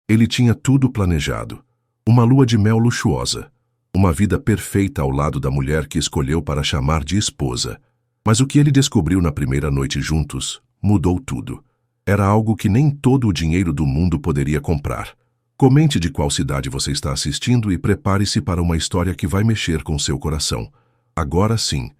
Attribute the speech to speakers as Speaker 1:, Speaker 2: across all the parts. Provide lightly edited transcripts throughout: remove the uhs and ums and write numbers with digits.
Speaker 1: Ele tinha tudo planejado. Uma lua de mel luxuosa. Uma vida perfeita ao lado da mulher que escolheu para chamar de esposa. Mas o que ele descobriu na primeira noite juntos mudou tudo. Era algo que nem todo o dinheiro do mundo poderia comprar. Comente de qual cidade você está assistindo e prepare-se para uma história que vai mexer com seu coração. Agora sim,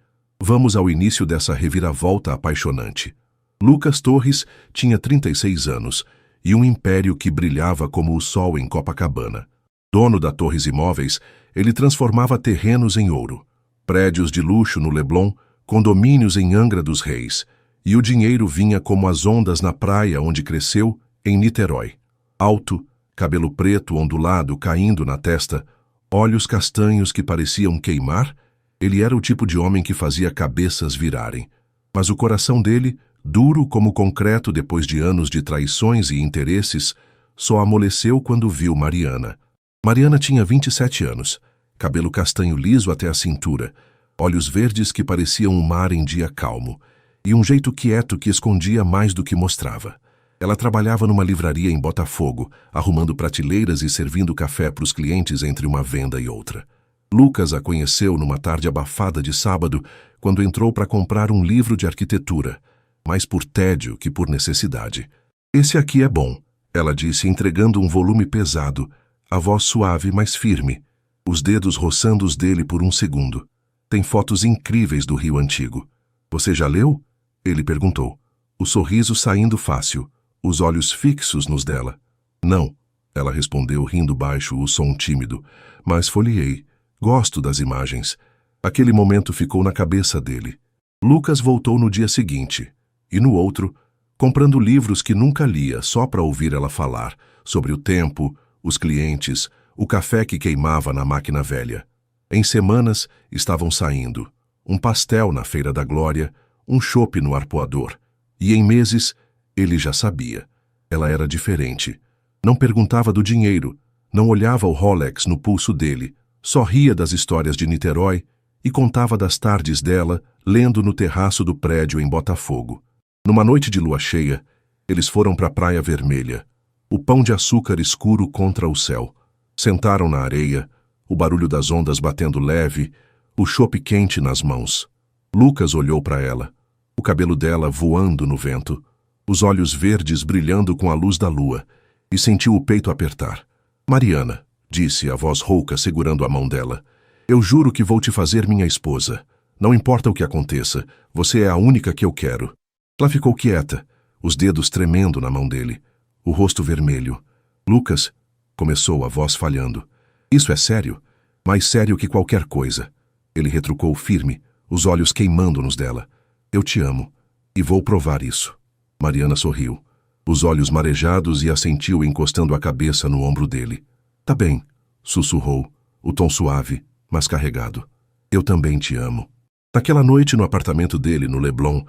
Speaker 1: vamos ao início dessa reviravolta apaixonante. Lucas Torres tinha 36 anos e um império que brilhava como o sol em Copacabana. Dono da Torres Imóveis, ele transformava terrenos em ouro, prédios de luxo no Leblon, condomínios em Angra dos Reis, e o dinheiro vinha como as ondas na praia onde cresceu, em Niterói. Alto, cabelo preto ondulado caindo na testa, olhos castanhos que pareciam queimar, ele era o tipo de homem que fazia cabeças virarem. Mas o coração dele, duro como concreto depois de anos de traições e interesses, só amoleceu quando viu Mariana. Mariana tinha 27 anos, cabelo castanho liso até a cintura, olhos verdes que pareciam um mar em dia calmo, e um jeito quieto que escondia mais do que mostrava. Ela trabalhava numa livraria em Botafogo, arrumando prateleiras e servindo café para os clientes entre uma venda e outra. Lucas a conheceu numa tarde abafada de sábado, quando entrou para comprar um livro de arquitetura, mais por tédio que por necessidade. "Esse aqui é bom", ela disse, entregando um volume pesado, a voz suave, mas firme, os dedos roçando os dele por um segundo. "Tem fotos incríveis do Rio Antigo. Você já leu?" Ele perguntou, o sorriso saindo fácil, os olhos fixos nos dela. "Não", ela respondeu, rindo baixo, o som tímido, "mas folheei. Gosto das imagens." Aquele momento ficou na cabeça dele. Lucas voltou no dia seguinte, e no outro, comprando livros que nunca lia só para ouvir ela falar, sobre o tempo, os clientes, o café que queimava na máquina velha. Em semanas, estavam saindo. Um pastel na Feira da Glória, um chopp no Arpoador. E em meses, ele já sabia. Ela era diferente. Não perguntava do dinheiro, não olhava o Rolex no pulso dele, só ria das histórias de Niterói e contava das tardes dela, lendo no terraço do prédio em Botafogo. Numa noite de lua cheia, eles foram para a Praia Vermelha, o pão de açúcar escuro contra o céu. Sentaram na areia, o barulho das ondas batendo leve, o chopp quente nas mãos. Lucas olhou para ela, o cabelo dela voando no vento, os olhos verdes brilhando com a luz da lua, e sentiu o peito apertar. "Mariana", disse a voz rouca segurando a mão dela, "eu juro que vou te fazer minha esposa. Não importa o que aconteça, você é a única que eu quero." Ela ficou quieta, os dedos tremendo na mão dele, o rosto vermelho. "Lucas", começou a voz falhando. "Isso é sério? Mais sério que qualquer coisa." Ele retrucou firme, os olhos queimando nos dela. "Eu te amo, e vou provar isso." Mariana sorriu, os olhos marejados, e assentiu encostando a cabeça no ombro dele. "Tá bem", sussurrou, o tom suave, mas carregado. "Eu também te amo." Naquela noite no apartamento dele no Leblon,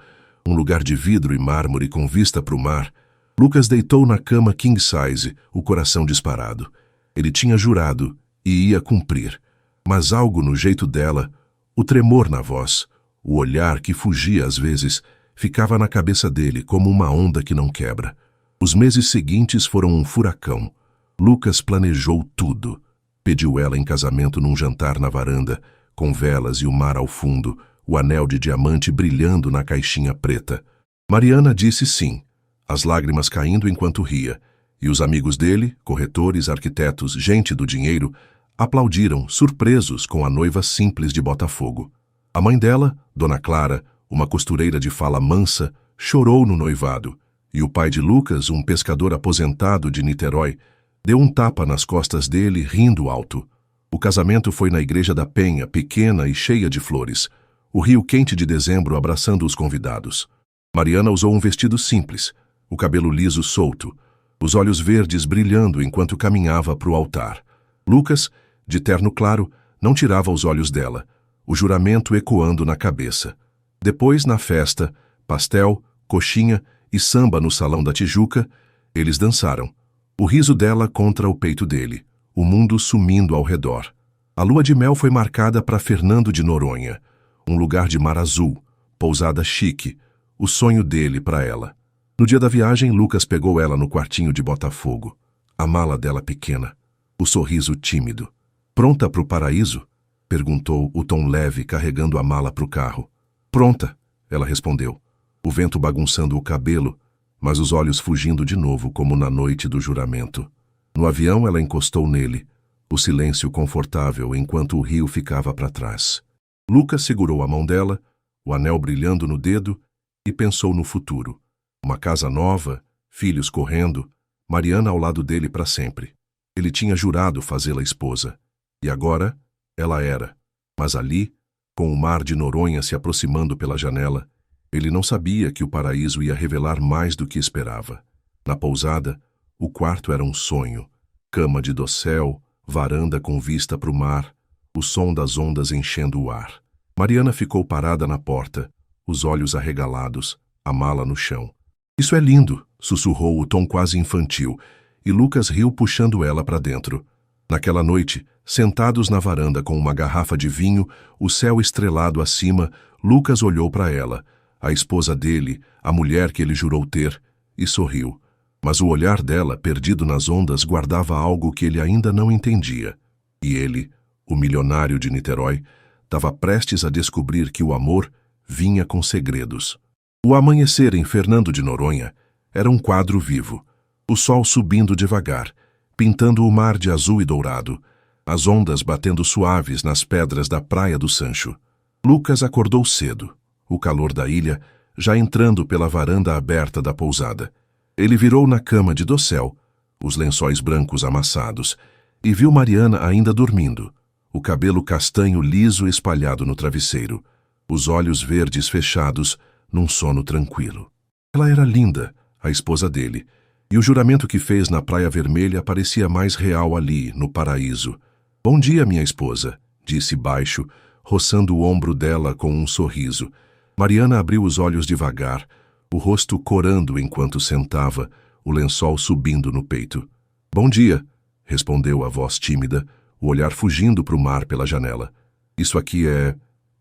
Speaker 1: um lugar de vidro e mármore com vista para o mar, Lucas deitou na cama king size, o coração disparado. Ele tinha jurado e ia cumprir, mas algo no jeito dela, o tremor na voz, o olhar que fugia às vezes, ficava na cabeça dele como uma onda que não quebra. Os meses seguintes foram um furacão. Lucas planejou tudo. Pediu ela em casamento num jantar na varanda, com velas e o mar ao fundo, o anel de diamante brilhando na caixinha preta. Mariana disse sim, as lágrimas caindo enquanto ria, e os amigos dele, corretores, arquitetos, gente do dinheiro, aplaudiram, surpresos com a noiva simples de Botafogo. A mãe dela, Dona Clara, uma costureira de fala mansa, chorou no noivado, e o pai de Lucas, um pescador aposentado de Niterói, deu um tapa nas costas dele, rindo alto. O casamento foi na Igreja da Penha, pequena e cheia de flores, o rio quente de dezembro abraçando os convidados. Mariana usou um vestido simples, o cabelo liso solto, os olhos verdes brilhando enquanto caminhava para o altar. Lucas, de terno claro, não tirava os olhos dela, o juramento ecoando na cabeça. Depois, na festa, pastel, coxinha e samba no Salão da Tijuca, eles dançaram. O riso dela contra o peito dele, o mundo sumindo ao redor. A lua de mel foi marcada para Fernando de Noronha, um lugar de mar azul, pousada chique, o sonho dele para ela. No dia da viagem, Lucas pegou ela no quartinho de Botafogo. a mala dela pequena, o sorriso tímido. Pronta para o paraíso? Perguntou o tom leve, carregando a mala para o carro. Pronta, ela respondeu, o vento bagunçando o cabelo, mas os olhos fugindo de novo como na noite do juramento. No avião ela encostou nele, o silêncio confortável enquanto o rio ficava para trás. Lucas segurou a mão dela, o anel brilhando no dedo, e pensou no futuro. Uma casa nova, filhos correndo, Mariana ao lado dele para sempre. Ele tinha jurado fazê-la esposa. E agora, ela era. Mas ali, com o mar de Noronha se aproximando pela janela, ele não sabia que o paraíso ia revelar mais do que esperava. Na pousada, o quarto era um sonho. Cama de dossel, varanda com vista para o mar, o som das ondas enchendo o ar. Mariana ficou parada na porta, os olhos arregalados, a mala no chão. Isso é lindo, sussurrou o tom quase infantil, e Lucas riu puxando ela para dentro. Naquela noite, sentados na varanda com uma garrafa de vinho, o céu estrelado acima, Lucas olhou para ela, a esposa dele, a mulher que ele jurou ter, e sorriu. Mas o olhar dela, perdido nas ondas, guardava algo que ele ainda não entendia. E ele, o milionário de Niterói, estava prestes a descobrir que o amor vinha com segredos. O amanhecer em Fernando de Noronha era um quadro vivo. O sol subindo devagar, pintando o mar de azul e dourado, as ondas batendo suaves nas pedras da praia do Sancho. Lucas acordou cedo, o calor da ilha já entrando pela varanda aberta da pousada. Ele virou na cama de dossel, os lençóis brancos amassados, e viu Mariana ainda dormindo, o cabelo castanho liso espalhado no travesseiro, os olhos verdes fechados num sono tranquilo. Ela era linda, a esposa dele, e o juramento que fez na Praia Vermelha parecia mais real ali, no paraíso. Bom dia, minha esposa, disse baixo, roçando o ombro dela com um sorriso. Mariana abriu os olhos devagar, o rosto corando enquanto sentava, o lençol subindo no peito. Bom dia, respondeu a voz tímida, o olhar fugindo para o mar pela janela. Isso aqui é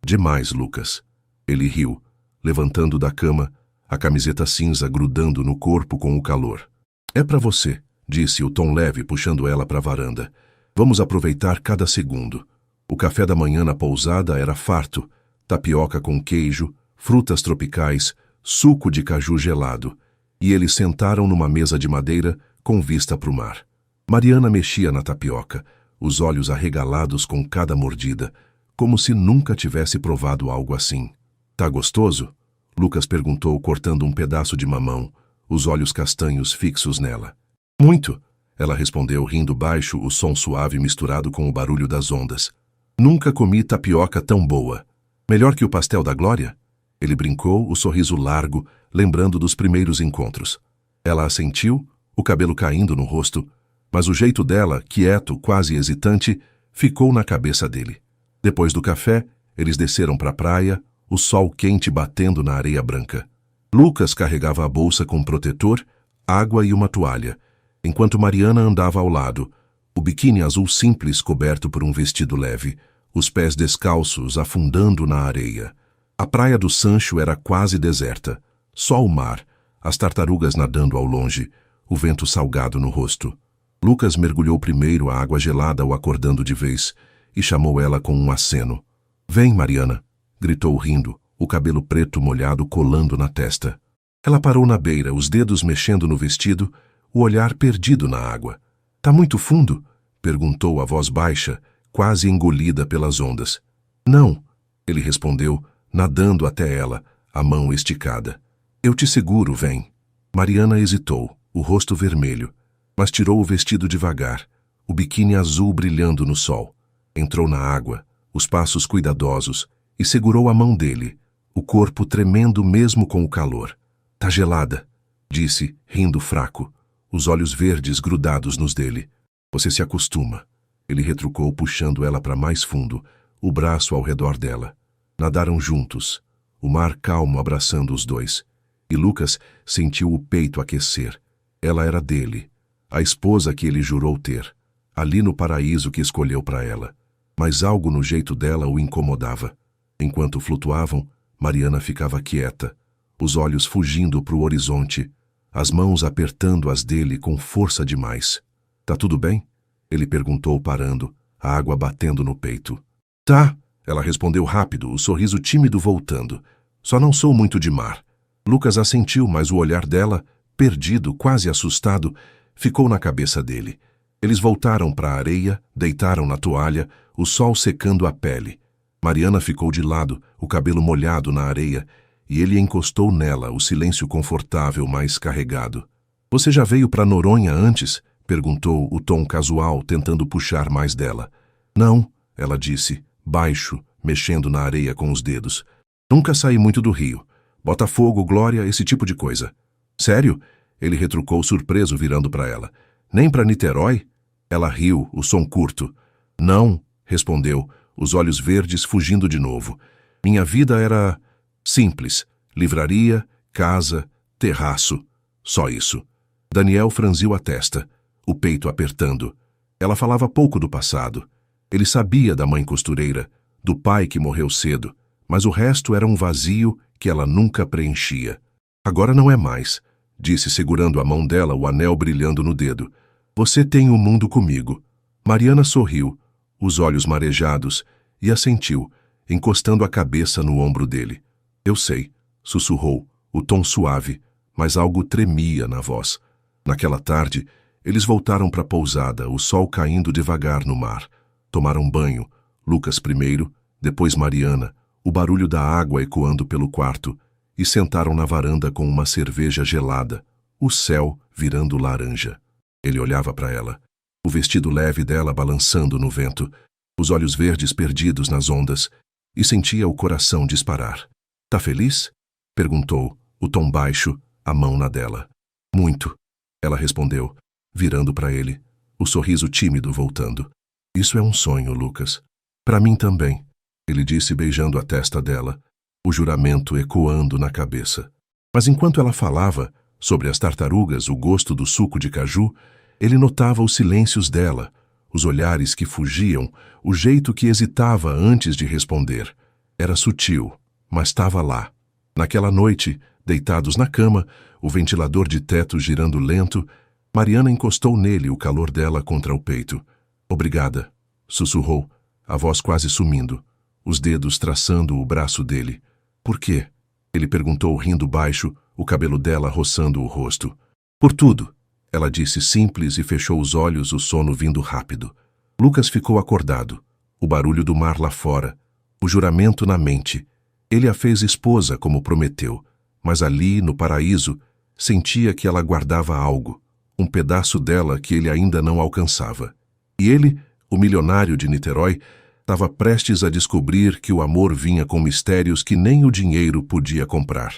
Speaker 1: demais, Lucas. Ele riu, levantando da cama, a camiseta cinza grudando no corpo com o calor. É para você, disse o tom leve puxando ela para a varanda. Vamos aproveitar cada segundo. O café da manhã na pousada era farto, tapioca com queijo, frutas tropicais, suco de caju gelado, e eles sentaram numa mesa de madeira com vista para o mar. Mariana mexia na tapioca, os olhos arregalados com cada mordida, como se nunca tivesse provado algo assim. Tá gostoso? Lucas perguntou, cortando um pedaço de mamão, os olhos castanhos fixos nela. Muito, ela respondeu, rindo baixo, o som suave misturado com o barulho das ondas. Nunca comi tapioca tão boa. Melhor que o pastel da Glória? Ele brincou, o sorriso largo, lembrando dos primeiros encontros. Ela assentiu, o cabelo caindo no rosto, mas o jeito dela, quieto, quase hesitante, ficou na cabeça dele. Depois do café, eles desceram para a praia, o sol quente batendo na areia branca. Lucas carregava a bolsa com protetor, água e uma toalha, enquanto Mariana andava ao lado, o biquíni azul simples coberto por um vestido leve, os pés descalços afundando na areia. A praia do Sancho era quase deserta, só o mar, as tartarugas nadando ao longe, o vento salgado no rosto. Lucas mergulhou primeiro, a água gelada o acordando de vez, e chamou ela com um aceno. Vem, Mariana, gritou rindo, o cabelo preto molhado colando na testa. Ela parou na beira, os dedos mexendo no vestido, o olhar perdido na água. Tá muito fundo? Perguntou a voz baixa, quase engolida pelas ondas. Não, ele respondeu, nadando até ela, a mão esticada. Eu te seguro, vem. Mariana hesitou, o rosto vermelho, mas tirou o vestido devagar, o biquíni azul brilhando no sol. Entrou na água, os passos cuidadosos, e segurou a mão dele, o corpo tremendo mesmo com o calor. Tá gelada, disse, rindo fraco, os olhos verdes grudados nos dele. Você se acostuma. Ele retrucou, puxando ela para mais fundo, o braço ao redor dela. Nadaram juntos, o mar calmo abraçando os dois. E Lucas sentiu o peito aquecer. Ela era dele, a esposa que ele jurou ter, ali no paraíso que escolheu para ela. Mas algo no jeito dela o incomodava. Enquanto flutuavam, Mariana ficava quieta, os olhos fugindo para o horizonte, as mãos apertando as dele com força demais. Tá tudo bem? Ele perguntou parando, a água batendo no peito. Tá, ela respondeu rápido, o sorriso tímido voltando. Só não sou muito de mar. Lucas assentiu, mas o olhar dela, perdido, quase assustado, ficou na cabeça dele. Eles voltaram para a areia, deitaram na toalha, o sol secando a pele. Mariana ficou de lado, o cabelo molhado na areia, e ele encostou nela, o silêncio confortável mais carregado. Você já veio para Noronha antes? Perguntou o tom casual, tentando puxar mais dela. Não, ela disse, baixo, mexendo na areia com os dedos. Nunca saí muito do Rio. Botafogo, Glória, esse tipo de coisa. Sério? Ele retrucou surpreso, virando para ela. Nem para Niterói? Ela riu, o som curto. Não, respondeu, os olhos verdes fugindo de novo. Minha vida era simples. Livraria, casa, terraço. Só isso. Daniel franziu a testa, o peito apertando. Ela falava pouco do passado. Ele sabia da mãe costureira, do pai que morreu cedo, mas o resto era um vazio que ela nunca preenchia. Agora não é mais, disse segurando a mão dela, o anel brilhando no dedo. Você tem o mundo comigo. Mariana sorriu, os olhos marejados, e assentiu, encostando a cabeça no ombro dele. Eu sei, sussurrou, o tom suave, mas algo tremia na voz. Naquela tarde, eles voltaram para a pousada, o sol caindo devagar no mar. Tomaram banho, Lucas primeiro, depois Mariana, o barulho da água ecoando pelo quarto, e sentaram na varanda com uma cerveja gelada, o céu virando laranja. Ele olhava para ela, o vestido leve dela balançando no vento, os olhos verdes perdidos nas ondas, e sentia o coração disparar. Tá feliz? Perguntou, o tom baixo, a mão na dela. Muito, ela respondeu, virando para ele, o sorriso tímido voltando. Isso é um sonho, Lucas. Para mim também, ele disse beijando a testa dela, o juramento ecoando na cabeça. Mas enquanto ela falava, sobre as tartarugas, o gosto do suco de caju, ele notava os silêncios dela, os olhares que fugiam, o jeito que hesitava antes de responder. Era sutil, mas estava lá. Naquela noite, deitados na cama, o ventilador de teto girando lento, Mariana encostou nele, o calor dela contra o peito. Obrigada, sussurrou, a voz quase sumindo, os dedos traçando o braço dele. Por quê? Ele perguntou rindo baixo, o cabelo dela roçando o rosto. Por tudo, ela disse simples e fechou os olhos, o sono vindo rápido. Lucas ficou acordado, o barulho do mar lá fora, o juramento na mente. Ele a fez esposa como prometeu, mas ali, no paraíso, sentia que ela guardava algo, um pedaço dela que ele ainda não alcançava. E ele, o milionário de Niterói, estava prestes a descobrir que o amor vinha com mistérios que nem o dinheiro podia comprar.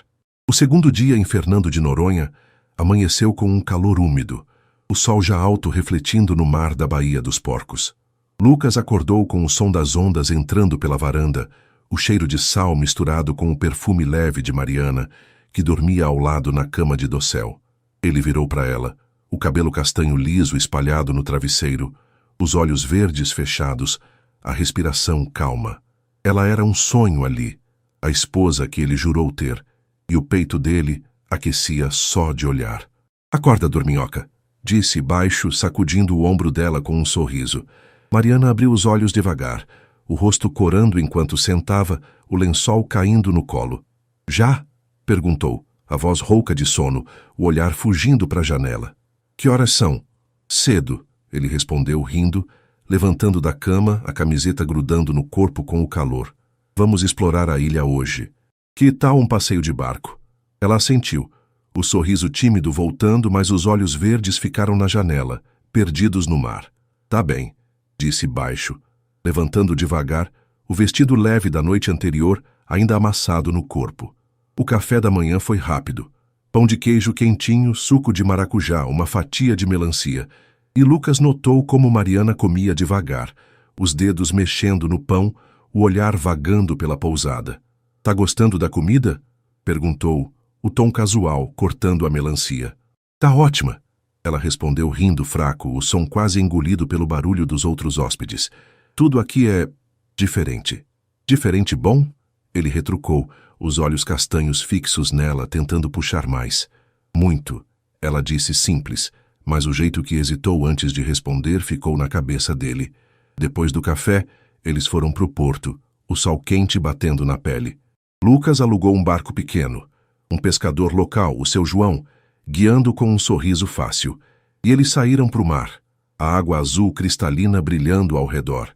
Speaker 1: O segundo dia em Fernando de Noronha amanheceu com um calor úmido, o sol já alto refletindo no mar da Baía dos Porcos. Lucas acordou com o som das ondas entrando pela varanda, o cheiro de sal misturado com o perfume leve de Mariana, que dormia ao lado na cama de dossel. Ele virou para ela, o cabelo castanho liso espalhado no travesseiro, os olhos verdes fechados, a respiração calma. Ela era um sonho ali, a esposa que ele jurou ter, e o peito dele aquecia só de olhar. Acorda, dorminhoca, disse baixo, sacudindo o ombro dela com um sorriso. Mariana abriu os olhos devagar, o rosto corando enquanto sentava, o lençol caindo no colo. Já? Perguntou, a voz rouca de sono, o olhar fugindo para a janela. Que horas são? Cedo, ele respondeu rindo, levantando da cama, a camiseta grudando no corpo com o calor. Vamos explorar a ilha hoje. Que tal um passeio de barco? Ela assentiu, o sorriso tímido voltando, mas os olhos verdes ficaram na janela, perdidos no mar. Tá bem, disse baixo, levantando devagar, o vestido leve da noite anterior ainda amassado no corpo. O café da manhã foi rápido. Pão de queijo quentinho, suco de maracujá, uma fatia de melancia. E Lucas notou como Mariana comia devagar, os dedos mexendo no pão, o olhar vagando pela pousada. Tá gostando da comida? Perguntou, o tom casual, cortando a melancia. Tá ótima, ela respondeu rindo fraco, o som quase engolido pelo barulho dos outros hóspedes. Tudo aqui é diferente. Diferente bom? Ele retrucou, os olhos castanhos fixos nela, tentando puxar mais. Muito, ela disse simples, mas o jeito que hesitou antes de responder ficou na cabeça dele. Depois do café, eles foram pro porto, o sol quente batendo na pele. Lucas alugou um barco pequeno. Um pescador local, o seu João, guiando com um sorriso fácil. E eles saíram pro mar, a água azul cristalina brilhando ao redor.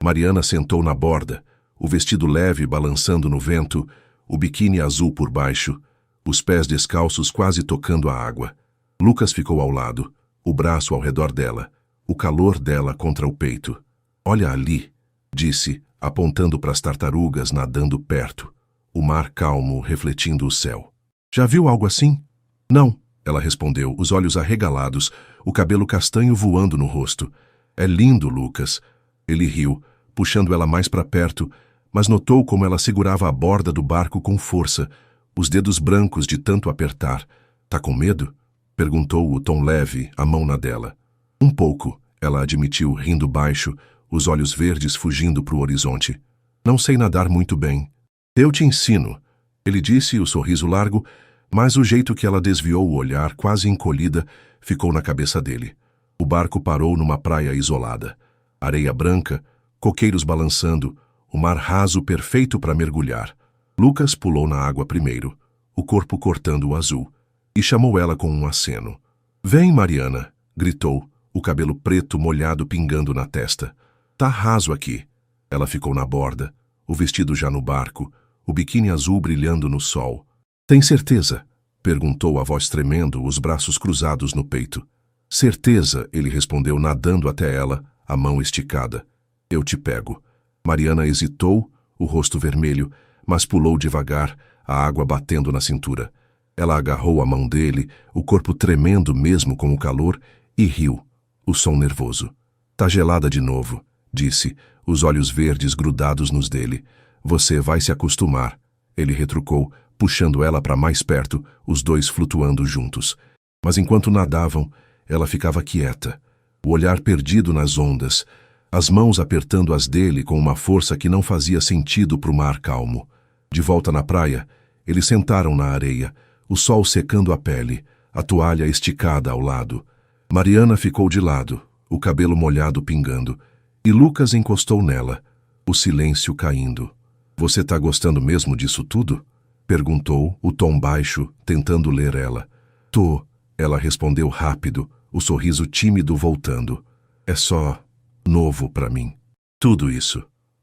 Speaker 1: Mariana sentou na borda, o vestido leve balançando no vento, o biquíni azul por baixo, os pés descalços quase tocando a água. Lucas ficou ao lado, o braço ao redor dela, o calor dela contra o peito. "Olha ali", disse, apontando para as tartarugas nadando perto, o mar calmo refletindo o céu. "Já viu algo assim?" "Não", ela respondeu, os olhos arregalados, o cabelo castanho voando no rosto. "É lindo, Lucas." Ele riu, puxando ela mais para perto, mas notou como ela segurava a borda do barco com força, os dedos brancos de tanto apertar. "Tá com medo?" perguntou o tom leve, a mão na dela. "Um pouco", ela admitiu, rindo baixo, os olhos verdes fugindo para o horizonte. "Não sei nadar muito bem." "Eu te ensino", ele disse, o sorriso largo, mas o jeito que ela desviou o olhar, quase encolhida, ficou na cabeça dele. O barco parou numa praia isolada. Areia branca, coqueiros balançando, o mar raso perfeito para mergulhar. Lucas pulou na água primeiro, o corpo cortando o azul, e chamou ela com um aceno. "Vem, Mariana", gritou, o cabelo preto molhado pingando na testa. "Tá raso aqui." Ela ficou na borda, o vestido já no barco, o biquíni azul brilhando no sol. "Tem certeza?" perguntou a voz tremendo, os braços cruzados no peito. "Certeza", ele respondeu, nadando até ela, a mão esticada. "Eu te pego." Mariana hesitou, o rosto vermelho, mas pulou devagar, a água batendo na cintura. Ela agarrou a mão dele, o corpo tremendo mesmo com o calor, e riu, o som nervoso. "Tá gelada de novo", disse, os olhos verdes grudados nos dele. "Você vai se acostumar", ele retrucou, puxando ela para mais perto, os dois flutuando juntos. Mas enquanto nadavam, ela ficava quieta, o olhar perdido nas ondas, as mãos apertando as dele com uma força que não fazia sentido para o mar calmo. De volta na praia, eles sentaram na areia, o sol secando a pele, a toalha esticada ao lado. Mariana ficou de lado, o cabelo molhado pingando, e Lucas encostou nela, o silêncio caindo. "Você tá gostando mesmo disso tudo?" perguntou, o tom baixo, tentando ler ela. "Tô", ela respondeu rápido, o sorriso tímido voltando. "É só novo para mim." "Tudo isso."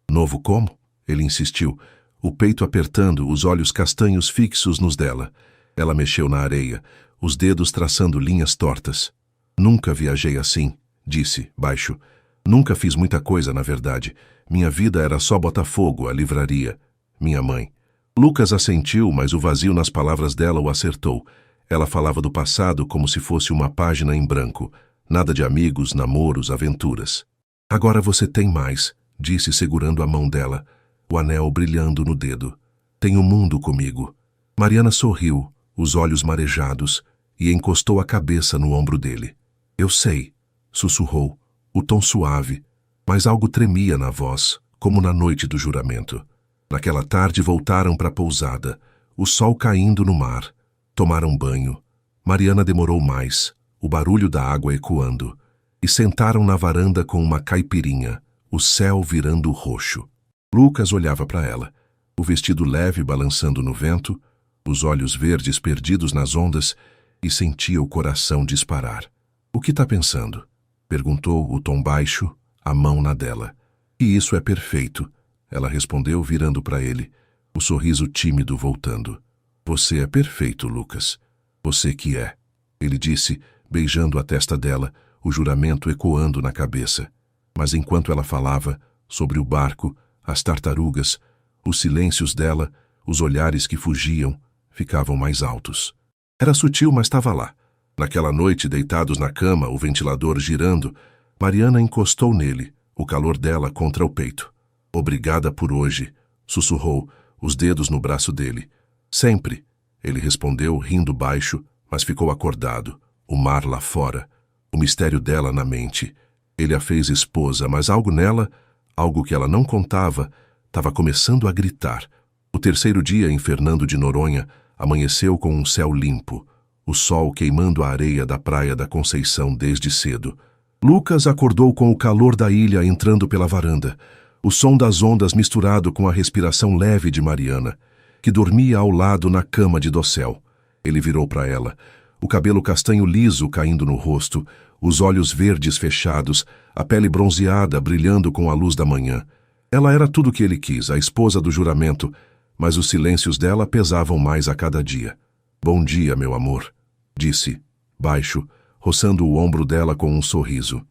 Speaker 1: "Novo como?" ele insistiu, o peito apertando, os olhos castanhos fixos nos dela. Ela mexeu na areia, os dedos traçando linhas tortas. "Nunca viajei assim", disse, baixo. "Nunca fiz muita coisa, na verdade. Minha vida era só Botafogo, a livraria. Minha mãe." Lucas assentiu, mas o vazio nas palavras dela o acertou. Ela falava do passado como se fosse uma página em branco. Nada de amigos, namoros, aventuras. "Agora você tem mais", disse segurando a mão dela, o anel brilhando no dedo. "Tem o mundo comigo." Mariana sorriu, os olhos marejados, e encostou a cabeça no ombro dele. "Eu sei", sussurrou, o tom suave, mas algo tremia na voz, como na noite do juramento. Naquela tarde voltaram para a pousada, o sol caindo no mar. Tomaram banho. Mariana demorou mais, o barulho da água ecoando, e sentaram na varanda com uma caipirinha, o céu virando roxo. Lucas olhava para ela, o vestido leve balançando no vento, os olhos verdes perdidos nas ondas, e sentia o coração disparar. "O que tá pensando?" perguntou, o tom baixo, a mão na dela. "E isso é perfeito", ela respondeu, virando para ele, o sorriso tímido voltando. "Você é perfeito, Lucas. Você que é", ele disse, beijando a testa dela, o juramento ecoando na cabeça. Mas enquanto ela falava, sobre o barco, as tartarugas, os silêncios dela, os olhares que fugiam, ficavam mais altos. Era sutil, mas estava lá. Naquela noite, deitados na cama, o ventilador girando, Mariana encostou nele, o calor dela contra o peito. "Obrigada por hoje", sussurrou, os dedos no braço dele. "Sempre", ele respondeu, rindo baixo, mas ficou acordado. O mar lá fora, o mistério dela na mente. Ele a fez esposa, mas algo nela, algo que ela não contava, estava começando a gritar. O terceiro dia em Fernando de Noronha amanheceu com um céu limpo. o sol queimando a areia da praia da Conceição desde cedo. Lucas acordou com o calor da ilha entrando pela varanda, o som das ondas misturado com a respiração leve de Mariana, que dormia ao lado na cama de dossel. Ele virou para ela, o cabelo castanho liso caindo no rosto, os olhos verdes fechados, a pele bronzeada brilhando com a luz da manhã. Ela era tudo o que ele quis, a esposa do juramento, mas os silêncios dela pesavam mais a cada dia. "Bom dia, meu amor", disse, baixo, roçando o ombro dela com um sorriso.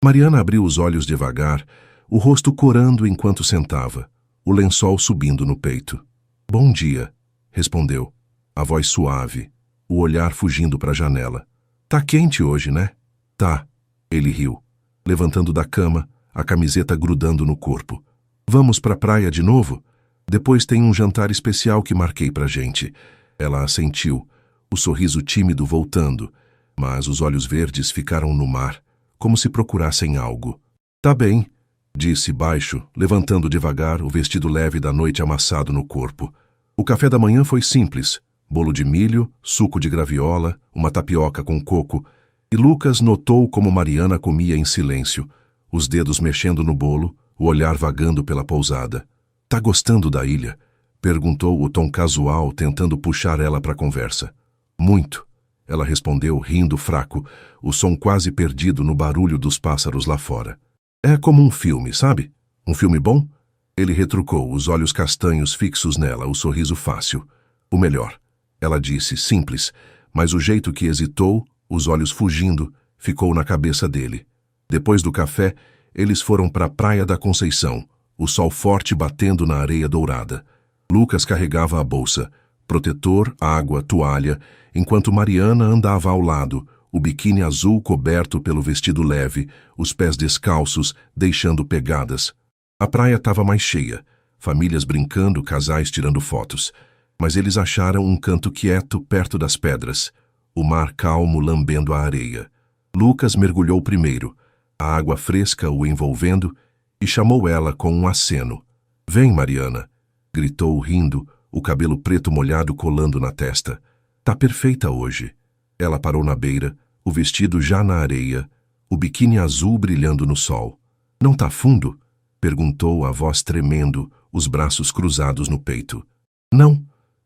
Speaker 1: Mariana abriu os olhos devagar, o rosto corando enquanto sentava, o lençol subindo no peito. "Bom dia", respondeu, a voz suave, o olhar fugindo para a janela. "Tá quente hoje, né?" "Tá", ele riu, levantando da cama, a camiseta grudando no corpo. "Vamos pra praia de novo? Depois tem um jantar especial que marquei pra gente." Ela assentiu, o sorriso tímido voltando, mas os olhos verdes ficaram no mar, como se procurassem algo. "Tá bem", disse baixo, levantando devagar o vestido leve da noite amassado no corpo. O café da manhã foi simples, bolo de milho, suco de graviola, uma tapioca com coco, e Lucas notou como Mariana comia em silêncio, os dedos mexendo no bolo, o olhar vagando pela pousada. "Tá gostando da ilha?" perguntou o tom casual, tentando puxar ela para a conversa. "Muito", ela respondeu, rindo fraco, o som quase perdido no barulho dos pássaros lá fora. "É como um filme, sabe? Um filme bom?" Ele retrucou, os olhos castanhos fixos nela, o sorriso fácil. "O melhor", ela disse, simples, mas o jeito que hesitou, os olhos fugindo, ficou na cabeça dele. Depois do café, eles foram para a praia da Conceição, o sol forte batendo na areia dourada. Lucas carregava a bolsa, protetor, água, toalha, enquanto Mariana andava ao lado, o biquíni azul coberto pelo vestido leve, os pés descalços, deixando pegadas. A praia estava mais cheia, famílias brincando, casais tirando fotos. Mas eles acharam um canto quieto perto das pedras, o mar calmo lambendo a areia. Lucas mergulhou primeiro, a água fresca o envolvendo, e chamou ela com um aceno. "Vem, Mariana", gritou rindo, o cabelo preto molhado colando na testa. "Tá perfeita hoje." Ela parou na beira, o vestido já na areia, o biquíni azul brilhando no sol. "Não tá fundo?" perguntou, a voz tremendo, os braços cruzados no peito. "Não",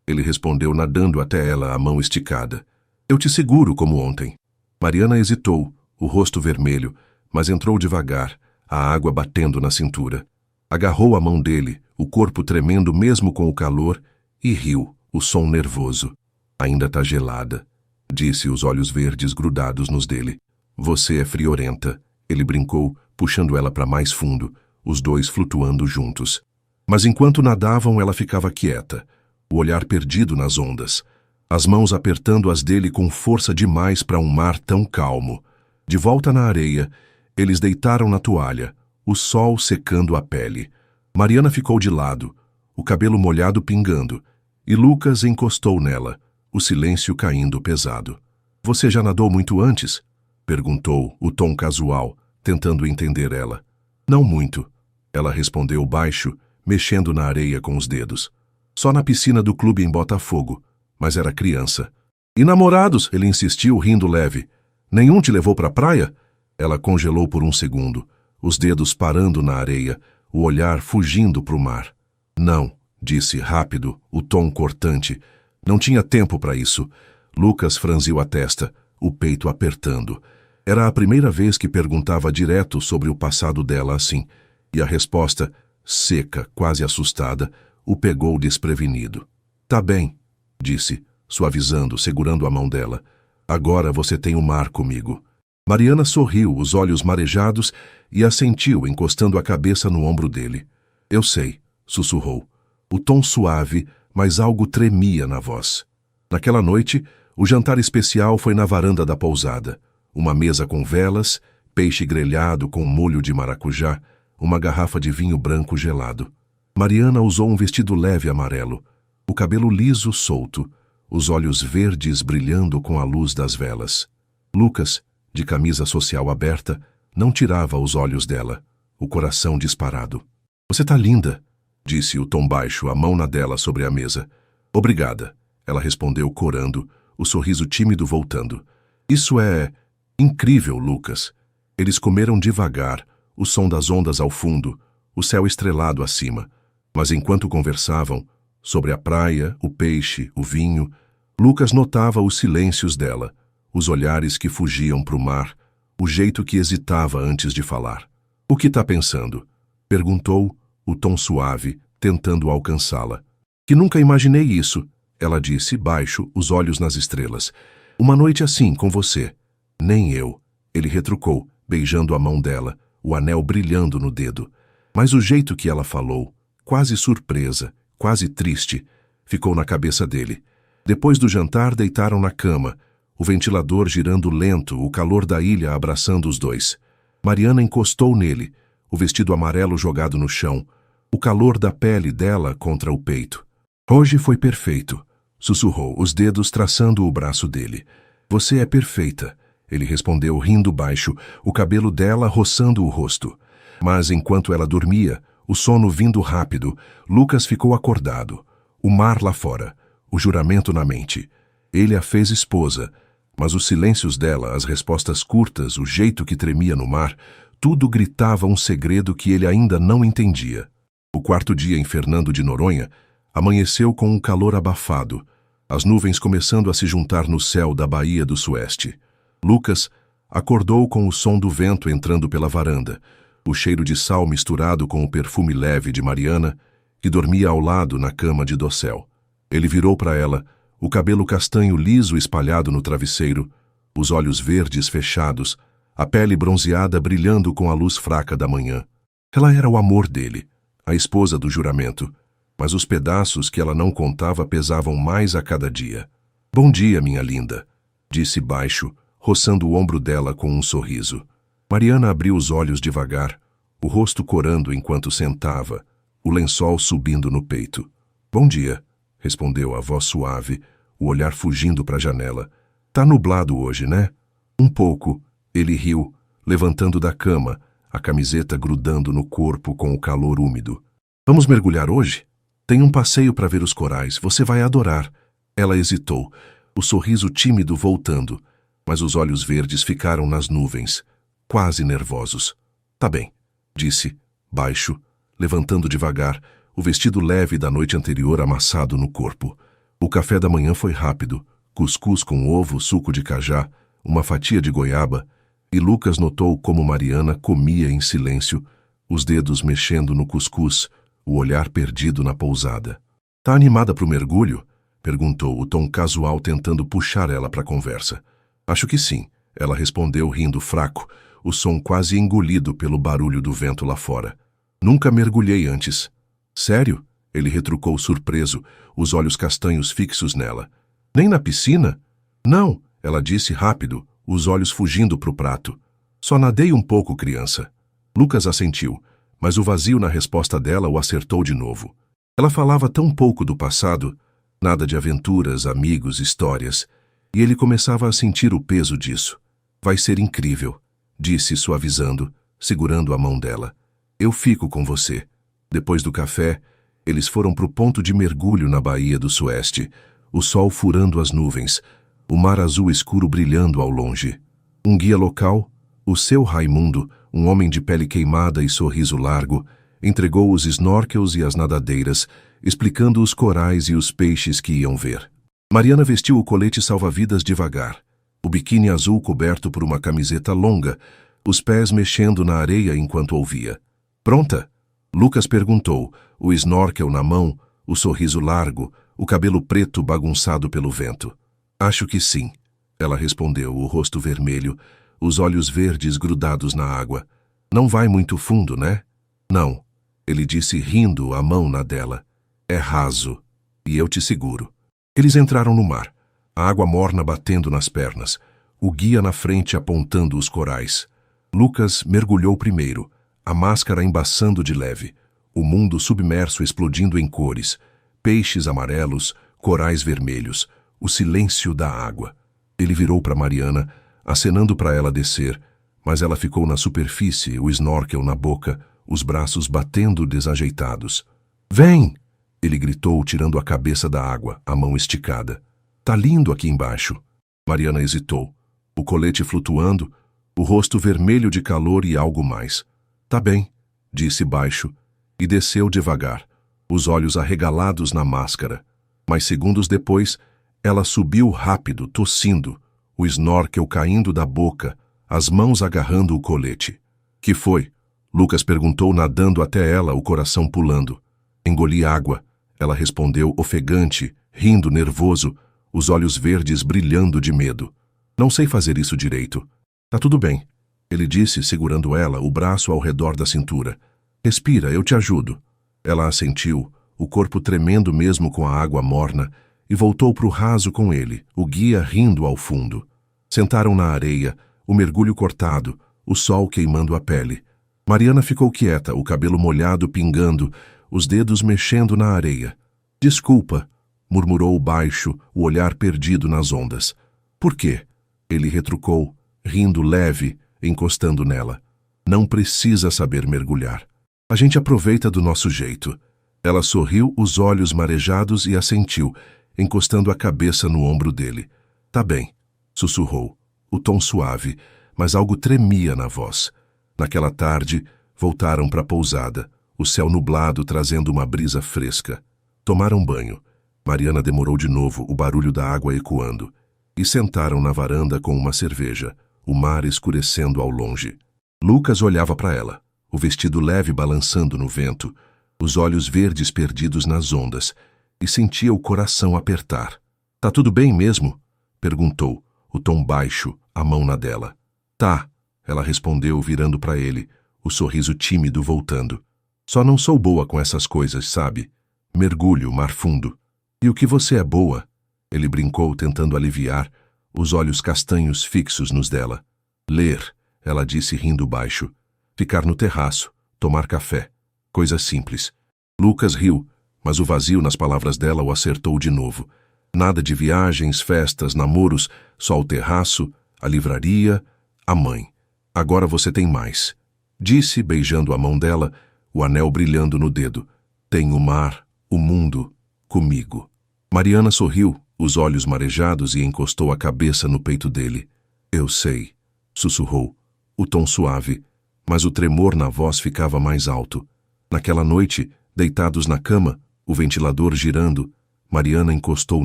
Speaker 1: ele respondeu, nadando até ela, a mão esticada. "Eu te seguro como ontem." Mariana hesitou, o rosto vermelho, mas entrou devagar, a água batendo na cintura. Agarrou a mão dele, o corpo tremendo mesmo com o calor, e riu, o som nervoso. "Ainda tá gelada", disse, os olhos verdes grudados nos dele. "Você é friorenta", ele brincou, puxando ela para mais fundo, os dois flutuando juntos. Mas enquanto nadavam, ela ficava quieta, o olhar perdido nas ondas, as mãos apertando as dele com força demais para um mar tão calmo. De volta na areia, eles deitaram na toalha, o sol secando a pele. Mariana ficou de lado, o cabelo molhado pingando, e Lucas encostou nela, o silêncio caindo pesado. "Você já nadou muito antes?" perguntou, o tom casual, tentando entender ela. "Não muito", ela respondeu baixo, mexendo na areia com os dedos. "Só na piscina do clube em Botafogo, mas era criança." "E namorados?" ele insistiu, rindo leve. "Nenhum te levou para a praia?" Ela congelou por um segundo, os dedos parando na areia, o olhar fugindo para o mar. "Não", disse rápido, o tom cortante. "Não tinha tempo para isso." Lucas franziu a testa, o peito apertando. Era a primeira vez que perguntava direto sobre o passado dela assim, e a resposta, seca, quase assustada, o pegou desprevenido. "Tá bem", disse, suavizando, segurando a mão dela. "Agora você tem o mar comigo." Mariana sorriu, os olhos marejados, e assentiu, encostando a cabeça no ombro dele. "Eu sei", sussurrou. O tom suave, mas algo tremia na voz. Naquela noite, o jantar especial foi na varanda da pousada. Uma mesa com velas, peixe grelhado com molho de maracujá, uma garrafa de vinho branco gelado. Mariana usou um vestido leve amarelo, o cabelo liso solto, os olhos verdes brilhando com a luz das velas. Lucas, de camisa social aberta, não tirava os olhos dela, o coração disparado. "Você tá linda", disse o tom baixo, a mão na dela sobre a mesa. "Obrigada", ela respondeu corando, o sorriso tímido voltando. Isso é incrível, Lucas. Eles comeram devagar, o som das ondas ao fundo, o céu estrelado acima. Mas enquanto conversavam, sobre a praia, o peixe, o vinho, Lucas notava os silêncios dela, os olhares que fugiam para o mar, o jeito que hesitava antes de falar. "O que tá pensando?" perguntou, o tom suave, tentando alcançá-la. "Que nunca imaginei isso", ela disse, baixo, os olhos nas estrelas. "Uma noite assim, com você." "Nem eu", ele retrucou, beijando a mão dela, o anel brilhando no dedo. Mas o jeito que ela falou, quase surpresa, quase triste, ficou na cabeça dele. Depois do jantar, deitaram na cama, o ventilador girando lento, o calor da ilha abraçando os dois. Mariana encostou nele, o vestido amarelo jogado no chão, o calor da pele dela contra o peito. "Hoje foi perfeito", sussurrou, os dedos traçando o braço dele. "Você é perfeita", ele respondeu rindo baixo, o cabelo dela roçando o rosto. Mas enquanto ela dormia, o sono vindo rápido, Lucas ficou acordado. O mar lá fora, o juramento na mente. Ele a fez esposa, mas os silêncios dela, as respostas curtas, o jeito que tremia no mar, tudo gritava um segredo que ele ainda não entendia. O quarto dia em Fernando de Noronha amanheceu com um calor abafado, as nuvens começando a se juntar no céu da Baía do Sueste. Lucas acordou com o som do vento entrando pela varanda, o cheiro de sal misturado com o perfume leve de Mariana, que dormia ao lado na cama de dossel. Ele virou para ela, o cabelo castanho liso espalhado no travesseiro, os olhos verdes fechados, a pele bronzeada brilhando com a luz fraca da manhã. Ela era o amor dele, a esposa do juramento, mas os pedaços que ela não contava pesavam mais a cada dia. "Bom dia, minha linda", disse baixo, roçando o ombro dela com um sorriso. Mariana abriu os olhos devagar, o rosto corando enquanto sentava, o lençol subindo no peito. "Bom dia", respondeu a voz suave, o olhar fugindo para a janela. "Tá nublado hoje, né?" "Um pouco", ele riu, levantando da cama, a camiseta grudando no corpo com o calor úmido. "Vamos mergulhar hoje? Tem um passeio para ver os corais, você vai adorar." Ela hesitou, o sorriso tímido voltando, mas os olhos verdes ficaram nas nuvens, quase nervosos. "Tá bem", disse, baixo, levantando devagar, o vestido leve da noite anterior amassado no corpo. O café da manhã foi rápido, cuscuz com ovo, suco de cajá, uma fatia de goiaba, e Lucas notou como Mariana comia em silêncio, os dedos mexendo no cuscuz, o olhar perdido na pousada. "Tá animada pro mergulho?" perguntou, o tom casual tentando puxar ela para a conversa. "Acho que sim", ela respondeu rindo fraco, o som quase engolido pelo barulho do vento lá fora. "Nunca mergulhei antes." "Sério?" ele retrucou surpreso, os olhos castanhos fixos nela. "Nem na piscina?" "Não", ela disse rápido, os olhos fugindo pro prato. "Só nadei um pouco, criança." Lucas assentiu, mas o vazio na resposta dela o acertou de novo. Ela falava tão pouco do passado, nada de aventuras, amigos, histórias, e ele começava a sentir o peso disso. "Vai ser incrível", disse suavizando, segurando a mão dela. "Eu fico com você." Depois do café, eles foram pro ponto de mergulho na Baía do Sueste, o sol furando as nuvens, o mar azul escuro brilhando ao longe. Um guia local, o seu Raimundo, um homem de pele queimada e sorriso largo, entregou os snorkels e as nadadeiras, explicando os corais e os peixes que iam ver. Mariana vestiu o colete salva-vidas devagar, o biquíni azul coberto por uma camiseta longa, os pés mexendo na areia enquanto ouvia. "Pronta?" Lucas perguntou, o snorkel na mão, o sorriso largo, o cabelo preto bagunçado pelo vento. "Acho que sim", ela respondeu, o rosto vermelho, os olhos verdes grudados na água. "Não vai muito fundo, né?" "Não", ele disse rindo, a mão na dela. "É raso, e eu te seguro." Eles entraram no mar, a água morna batendo nas pernas, o guia na frente apontando os corais. Lucas mergulhou primeiro, a máscara embaçando de leve, o mundo submerso explodindo em cores, peixes amarelos, corais vermelhos, o silêncio da água. Ele virou para Mariana, acenando para ela descer, mas ela ficou na superfície, o snorkel na boca, os braços batendo desajeitados. "Vem!" ele gritou, tirando a cabeça da água, a mão esticada. Tá lindo aqui embaixo. Mariana hesitou. O colete flutuando, o rosto vermelho de calor e algo mais. Tá bem, disse baixo, e desceu devagar, os olhos arregalados na máscara. Mas segundos depois, ela subiu rápido, tossindo, o snorkel caindo da boca, as mãos agarrando o colete. Que foi? Lucas perguntou, nadando até ela, o coração pulando. Engoli água. Ela respondeu, ofegante, rindo nervoso, os olhos verdes brilhando de medo. Não sei fazer isso direito. Tá tudo bem, ele disse, segurando ela, o braço ao redor da cintura. Respira, eu te ajudo. Ela assentiu, o corpo tremendo mesmo com a água morna, e voltou pro raso com ele, o guia rindo ao fundo. Sentaram na areia, o mergulho cortado, o sol queimando a pele. Mariana ficou quieta, o cabelo molhado pingando, os dedos mexendo na areia. Desculpa, murmurou baixo, o olhar perdido nas ondas. Por quê? Ele retrucou, rindo leve, encostando nela. Não precisa saber mergulhar. A gente aproveita do nosso jeito. Ela sorriu, os olhos marejados, e assentiu, encostando a cabeça no ombro dele. Tá bem, sussurrou, o tom suave, mas algo tremia na voz. Naquela tarde, voltaram para a pousada, o céu nublado trazendo uma brisa fresca. Tomaram banho. Mariana demorou de novo, o barulho da água ecoando. E sentaram na varanda com uma cerveja, o mar escurecendo ao longe. Lucas olhava para ela, o vestido leve balançando no vento, os olhos verdes perdidos nas ondas, e sentia o coração apertar. Tá tudo bem mesmo? Perguntou, o tom baixo, a mão na dela. Tá, ela respondeu, virando para ele, o sorriso tímido voltando. Só não sou boa com essas coisas, sabe? Mergulho, mar fundo. E o que você é boa? Ele brincou, tentando aliviar, os olhos castanhos fixos nos dela. Ler, ela disse rindo baixo. Ficar no terraço, tomar café. Coisa simples. Lucas riu, mas o vazio nas palavras dela o acertou de novo. Nada de viagens, festas, namoros, só o terraço, a livraria, a mãe. Agora você tem mais. Disse, beijando a mão dela, o anel brilhando no dedo. Tem o mar, o mundo, comigo. Mariana sorriu, os olhos marejados, e encostou a cabeça no peito dele. Eu sei, sussurrou, o tom suave, mas o tremor na voz ficava mais alto. Naquela noite, deitados na cama, o ventilador girando, Mariana encostou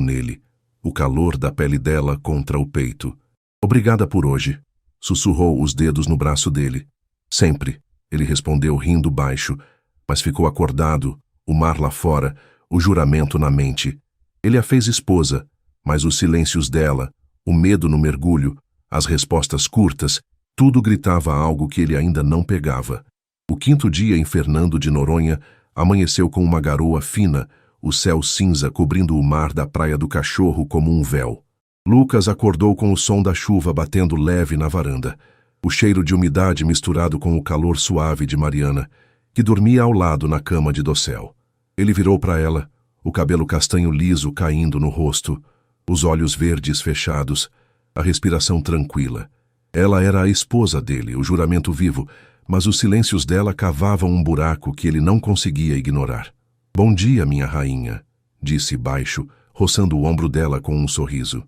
Speaker 1: nele, o calor da pele dela contra o peito. Obrigada por hoje, sussurrou os dedos no braço dele. Sempre, ele respondeu rindo baixo, mas ficou acordado, o mar lá fora, o juramento na mente. Ele a fez esposa, mas os silêncios dela, o medo no mergulho, as respostas curtas, tudo gritava algo que ele ainda não pegava. O quinto dia em Fernando de Noronha amanheceu com uma garoa fina, o céu cinza cobrindo o mar da Praia do Cachorro como um véu. Lucas acordou com o som da chuva batendo leve na varanda, o cheiro de umidade misturado com o calor suave de Mariana, que dormia ao lado na cama de dossel. Ele virou para ela, o cabelo castanho liso caindo no rosto, os olhos verdes fechados, a respiração tranquila. Ela era a esposa dele, o juramento vivo, mas os silêncios dela cavavam um buraco que ele não conseguia ignorar. Bom dia, minha rainha, disse baixo, roçando o ombro dela com um sorriso.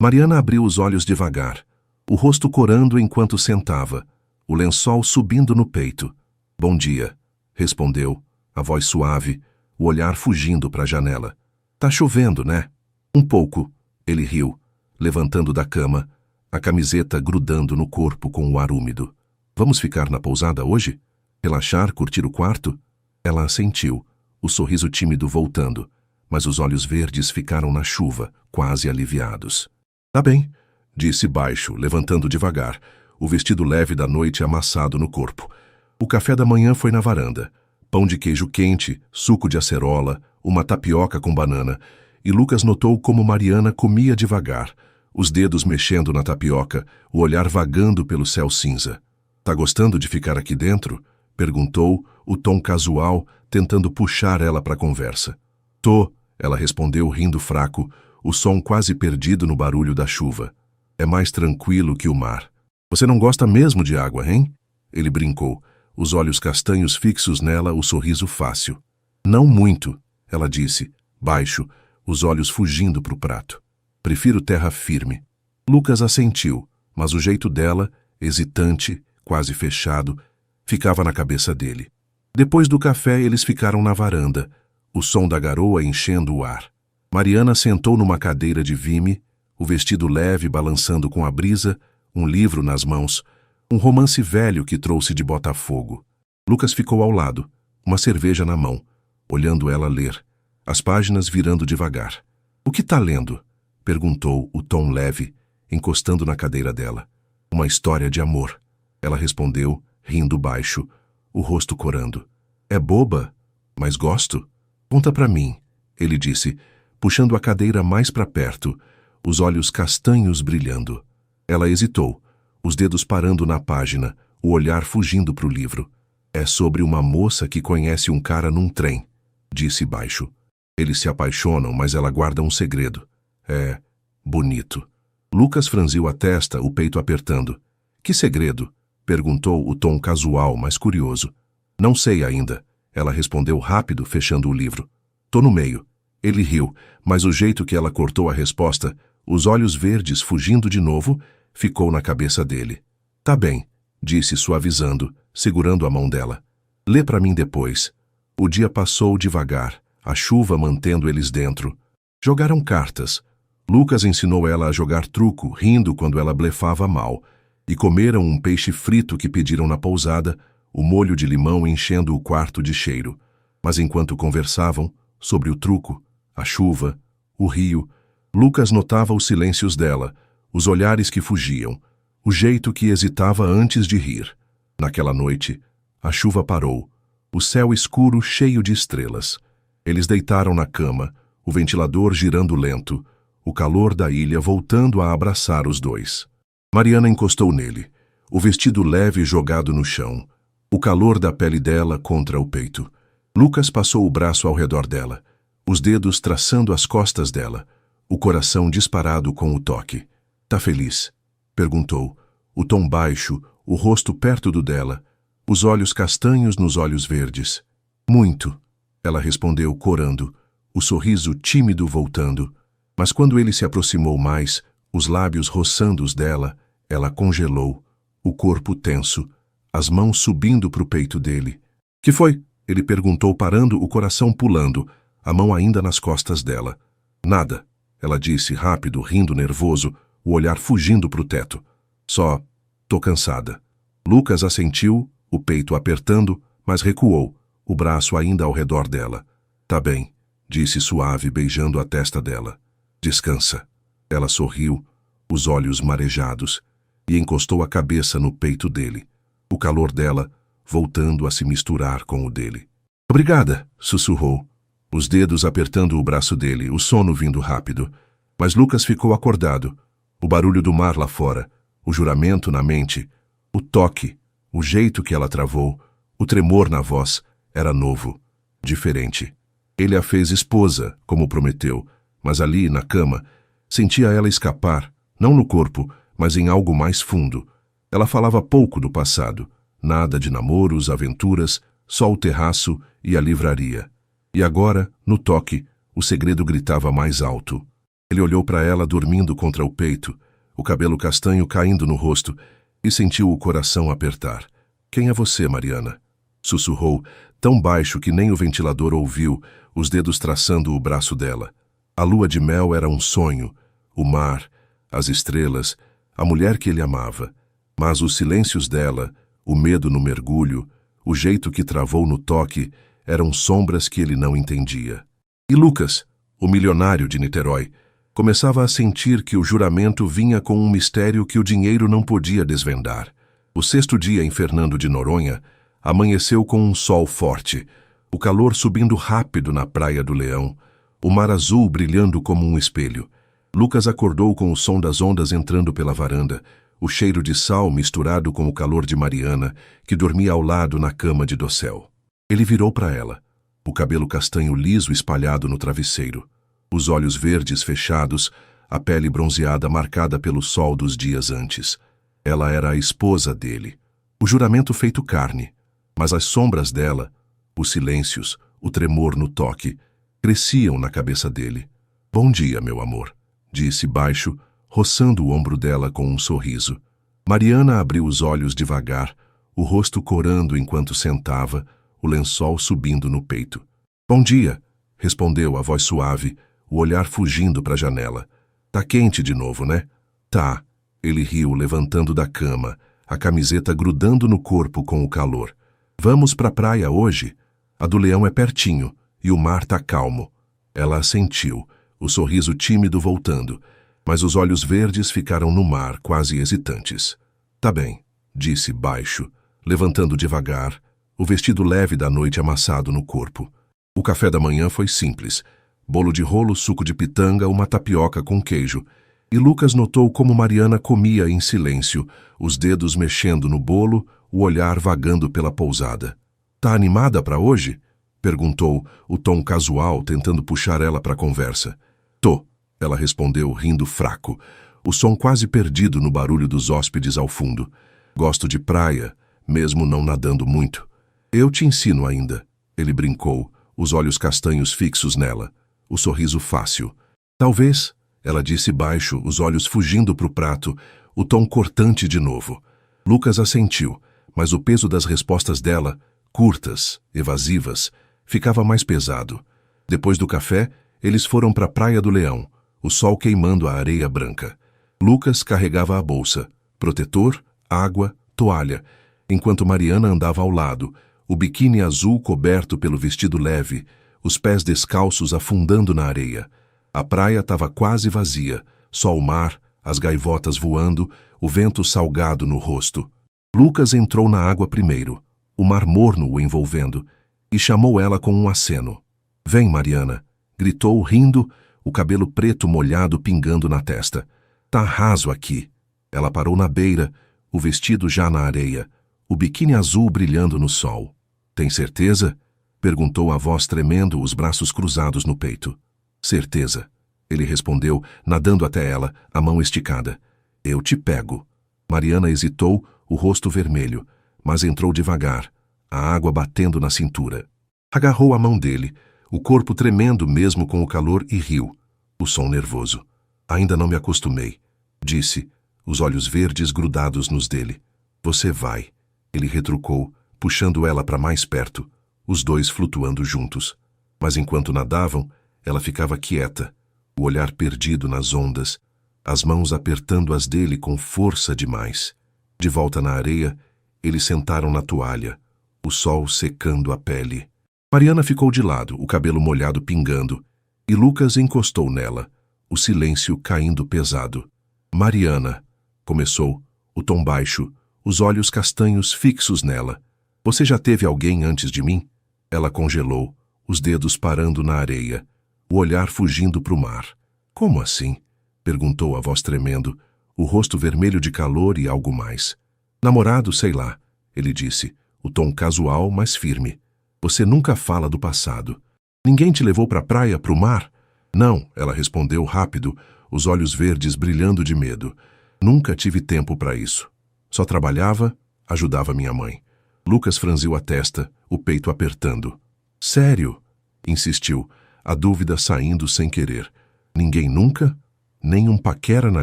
Speaker 1: Mariana abriu os olhos devagar, o rosto corando enquanto sentava, o lençol subindo no peito. Bom dia, respondeu, a voz suave, o olhar fugindo para a janela. Tá chovendo, né? Um pouco, ele riu, levantando da cama, a camiseta grudando no corpo com o ar úmido. Vamos ficar na pousada hoje? Relaxar, curtir o quarto? Ela assentiu, o sorriso tímido voltando, mas os olhos verdes ficaram na chuva, quase aliviados. Tá bem, disse baixo, levantando devagar, o vestido leve da noite amassado no corpo. O café da manhã foi na varanda. Pão de queijo quente, suco de acerola, uma tapioca com banana, e Lucas notou como Mariana comia devagar, os dedos mexendo na tapioca, o olhar vagando pelo céu cinza. Tá gostando de ficar aqui dentro? Perguntou, o tom casual, tentando puxar ela para a conversa. Tô, ela respondeu rindo fraco, o som quase perdido no barulho da chuva. É mais tranquilo que o mar. Você não gosta mesmo de água, hein? Ele brincou, os olhos castanhos fixos nela, o sorriso fácil. Não muito, ela disse, baixo, os olhos fugindo para o prato. Prefiro terra firme. Lucas assentiu, mas o jeito dela, hesitante, quase fechado, ficava na cabeça dele. Depois do café, eles ficaram na varanda, o som da garoa enchendo o ar. Mariana sentou numa cadeira de vime, o vestido leve balançando com a brisa, um livro nas mãos, um romance velho que trouxe de Botafogo. Lucas ficou ao lado, uma cerveja na mão, olhando ela ler, as páginas virando devagar. "O que tá lendo?" perguntou o tom leve, encostando na cadeira dela. "Uma história de amor." Ela respondeu, rindo baixo, o rosto corando. "É boba, mas gosto." "Conta pra mim," ele disse, puxando a cadeira mais para perto, os olhos castanhos brilhando. Ela hesitou, os dedos parando na página, o olhar fugindo pro livro. "É sobre uma moça que conhece um cara num trem," disse baixo. "Eles se apaixonam, mas ela guarda um segredo. É bonito." Lucas franziu a testa, o peito apertando. "Que segredo?" perguntou o tom casual, mas curioso. "Não sei ainda," ela respondeu rápido, fechando o livro. "Tô no meio." Ele riu, mas o jeito que ela cortou a resposta, os olhos verdes fugindo de novo, ficou na cabeça dele. "Tá bem," disse suavizando, segurando a mão dela. "Lê pra mim depois." O dia passou devagar, a chuva mantendo eles dentro. Jogaram cartas. Lucas ensinou ela a jogar truco, rindo quando ela blefava mal, e comeram um peixe frito que pediram na pousada, o molho de limão enchendo o quarto de cheiro. Mas enquanto conversavam, sobre o truco, a chuva, o rio, Lucas notava os silêncios dela, os olhares que fugiam, o jeito que hesitava antes de rir. Naquela noite, a chuva parou, o céu escuro cheio de estrelas. Eles deitaram na cama, o ventilador girando lento, o calor da ilha voltando a abraçar os dois. Mariana encostou nele, o vestido leve jogado no chão, o calor da pele dela contra o peito. Lucas passou o braço ao redor dela, os dedos traçando as costas dela, o coração disparado com o toque. "Tá feliz?" perguntou, o tom baixo, o rosto perto do dela, os olhos castanhos nos olhos verdes. "Muito," ela respondeu corando, o sorriso tímido voltando. Mas quando ele se aproximou mais, os lábios roçando os dela, ela congelou, o corpo tenso, as mãos subindo pro peito dele. "Que foi?" ele perguntou, parando, o coração pulando, a mão ainda nas costas dela. "Nada," ela disse rápido, rindo nervoso, o olhar fugindo pro teto. "Só tô cansada." Lucas assentiu, o peito apertando, mas recuou, o braço ainda ao redor dela. "Tá bem," disse suave, beijando a testa dela. "Descansa." Ela sorriu, os olhos marejados, e encostou a cabeça no peito dele, o calor dela voltando a se misturar com o dele. "Obrigada," sussurrou, os dedos apertando o braço dele, o sono vindo rápido. Mas Lucas ficou acordado, o barulho do mar lá fora, o juramento na mente, o toque, o jeito que ela travou, o tremor na voz, era novo, diferente. Ele a fez esposa, como prometeu, mas ali, na cama, sentia ela escapar, não no corpo, mas em algo mais fundo. Ela falava pouco do passado, nada de namoros, aventuras, só o terraço e a livraria. E agora, no toque, o segredo gritava mais alto. Ele olhou para ela dormindo contra o peito, o cabelo castanho caindo no rosto, e sentiu o coração apertar. "Quem é você, Mariana?" sussurrou, tão baixo que nem o ventilador ouviu, os dedos traçando o braço dela. A lua de mel era um sonho, o mar, as estrelas, a mulher que ele amava. Mas os silêncios dela, o medo no mergulho, o jeito que travou no toque, eram sombras que ele não entendia. E Lucas, o milionário de Niterói, começava a sentir que o juramento vinha com um mistério que o dinheiro não podia desvendar. O sexto dia em Fernando de Noronha amanheceu com um sol forte, o calor subindo rápido na Praia do Leão, o mar azul brilhando como um espelho. Lucas acordou com o som das ondas entrando pela varanda, o cheiro de sal misturado com o calor de Mariana, que dormia ao lado na cama de dossel. Ele virou para ela, o cabelo castanho liso espalhado no travesseiro, os olhos verdes fechados, a pele bronzeada marcada pelo sol dos dias antes. Ela era a esposa dele, o juramento feito carne, mas as sombras dela, os silêncios, o tremor no toque, cresciam na cabeça dele. "Bom dia, meu amor," disse baixo, roçando o ombro dela com um sorriso. Mariana abriu os olhos devagar, o rosto corando enquanto sentava, o lençol subindo no peito. Bom dia, respondeu a voz suave, o olhar fugindo para a janela. Tá quente de novo, né? Tá. Ele riu, levantando da cama, a camiseta grudando no corpo com o calor. Vamos pra praia hoje? A do Leão é pertinho, e o mar tá calmo. Ela assentiu, o sorriso tímido voltando, mas os olhos verdes ficaram no mar, quase hesitantes. Tá bem, disse baixo, levantando devagar, o vestido leve da noite amassado no corpo. O café da manhã foi simples. Bolo de rolo, suco de pitanga, uma tapioca com queijo. E Lucas notou como Mariana comia em silêncio, os dedos mexendo no bolo, o olhar vagando pela pousada. Tá animada para hoje? Perguntou, o tom casual, tentando puxar ela para a conversa. Tô, ela respondeu, rindo fraco, o som quase perdido no barulho dos hóspedes ao fundo. Gosto de praia, mesmo não nadando muito. Eu te ensino ainda, ele brincou, os olhos castanhos fixos nela, o sorriso fácil. Talvez, ela disse baixo, os olhos fugindo para o prato, o tom cortante de novo. Lucas assentiu, mas o peso das respostas dela, curtas, evasivas, ficava mais pesado. Depois do café, eles foram para a Praia do Leão, o sol queimando a areia branca. Lucas carregava a bolsa, protetor, água, toalha, enquanto Mariana andava ao lado, o biquíni azul coberto pelo vestido leve, os pés descalços afundando na areia. A praia estava quase vazia, só o mar, as gaivotas voando, o vento salgado no rosto. Lucas entrou na água primeiro, o mar morno o envolvendo, e chamou ela com um aceno. Vem, Mariana, gritou rindo, o cabelo preto molhado pingando na testa. Tá raso aqui. Ela parou na beira, o vestido já na areia, o biquíni azul brilhando no sol. Tem certeza? Perguntou a voz tremendo, os braços cruzados no peito. Certeza, ele respondeu, nadando até ela, a mão esticada. Eu te pego. Mariana hesitou, o rosto vermelho, mas entrou devagar, a água batendo na cintura. Agarrou a mão dele, o corpo tremendo mesmo com o calor, e riu, o som nervoso. Ainda não me acostumei, disse, os olhos verdes grudados nos dele. Você vai, ele retrucou, puxando ela para mais perto, os dois flutuando juntos. Mas enquanto nadavam, ela ficava quieta, o olhar perdido nas ondas, as mãos apertando as dele com força demais. De volta na areia, eles sentaram na toalha, o sol secando a pele. Mariana ficou de lado, o cabelo molhado pingando, e Lucas encostou nela, o silêncio caindo pesado. Mariana, começou, o tom baixo, os olhos castanhos fixos nela. Você já teve alguém antes de mim? Ela congelou, os dedos parando na areia, o olhar fugindo para o mar. Como assim? Perguntou a voz tremendo, o rosto vermelho de calor e algo mais. Namorado, sei lá, ele disse, o tom casual, mas firme. Você nunca fala do passado. Ninguém te levou para a praia, para o mar? Não, ela respondeu rápido, os olhos verdes brilhando de medo. Nunca tive tempo para isso. Só trabalhava, ajudava minha mãe. Lucas franziu a testa, o peito apertando. Sério? Insistiu, a dúvida saindo sem querer. Ninguém nunca? Nem um paquera na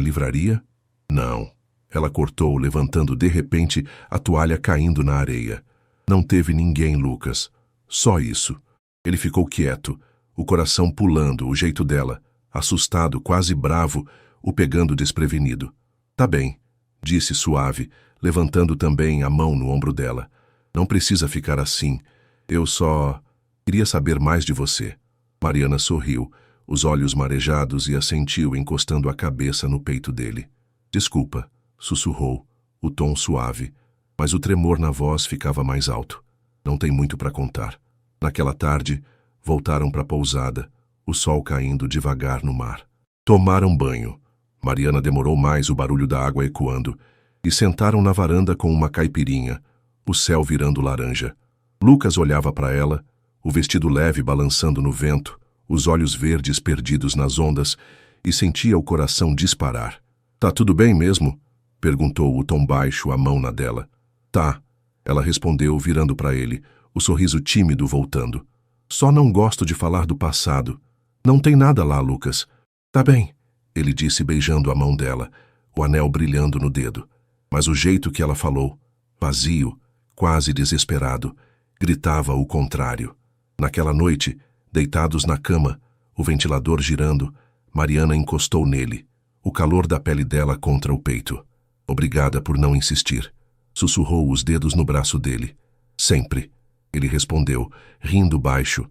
Speaker 1: livraria? Não. Ela cortou, levantando de repente a toalha caindo na areia. Não teve ninguém, Lucas. Só isso. Ele ficou quieto, o coração pulando, o jeito dela, assustado, quase bravo, o pegando desprevenido. Tá bem, disse suave, levantando também a mão no ombro dela. Não precisa ficar assim. Eu só queria saber mais de você. Mariana sorriu, os olhos marejados, e assentiu, encostando a cabeça no peito dele. Desculpa, sussurrou, o tom suave, mas o tremor na voz ficava mais alto. Não tem muito para contar. Naquela tarde, voltaram para a pousada, o sol caindo devagar no mar. Tomaram banho. Mariana demorou mais, o barulho da água ecoando, e sentaram na varanda com uma caipirinha, o céu virando laranja. Lucas olhava para ela, o vestido leve balançando no vento, os olhos verdes perdidos nas ondas, e sentia o coração disparar. Tá tudo bem mesmo? Perguntou o tom baixo, a mão na dela. Tá, ela respondeu, virando para ele, o sorriso tímido voltando. Só não gosto de falar do passado. Não tem nada lá, Lucas. Tá bem, ele disse beijando a mão dela, o anel brilhando no dedo. Mas o jeito que ela falou, vazio, quase desesperado, gritava o contrário. Naquela noite, deitados na cama, o ventilador girando, Mariana encostou nele, o calor da pele dela contra o peito. Obrigada por não insistir. Sussurrou os dedos no braço dele. Sempre. Ele respondeu, rindo baixo,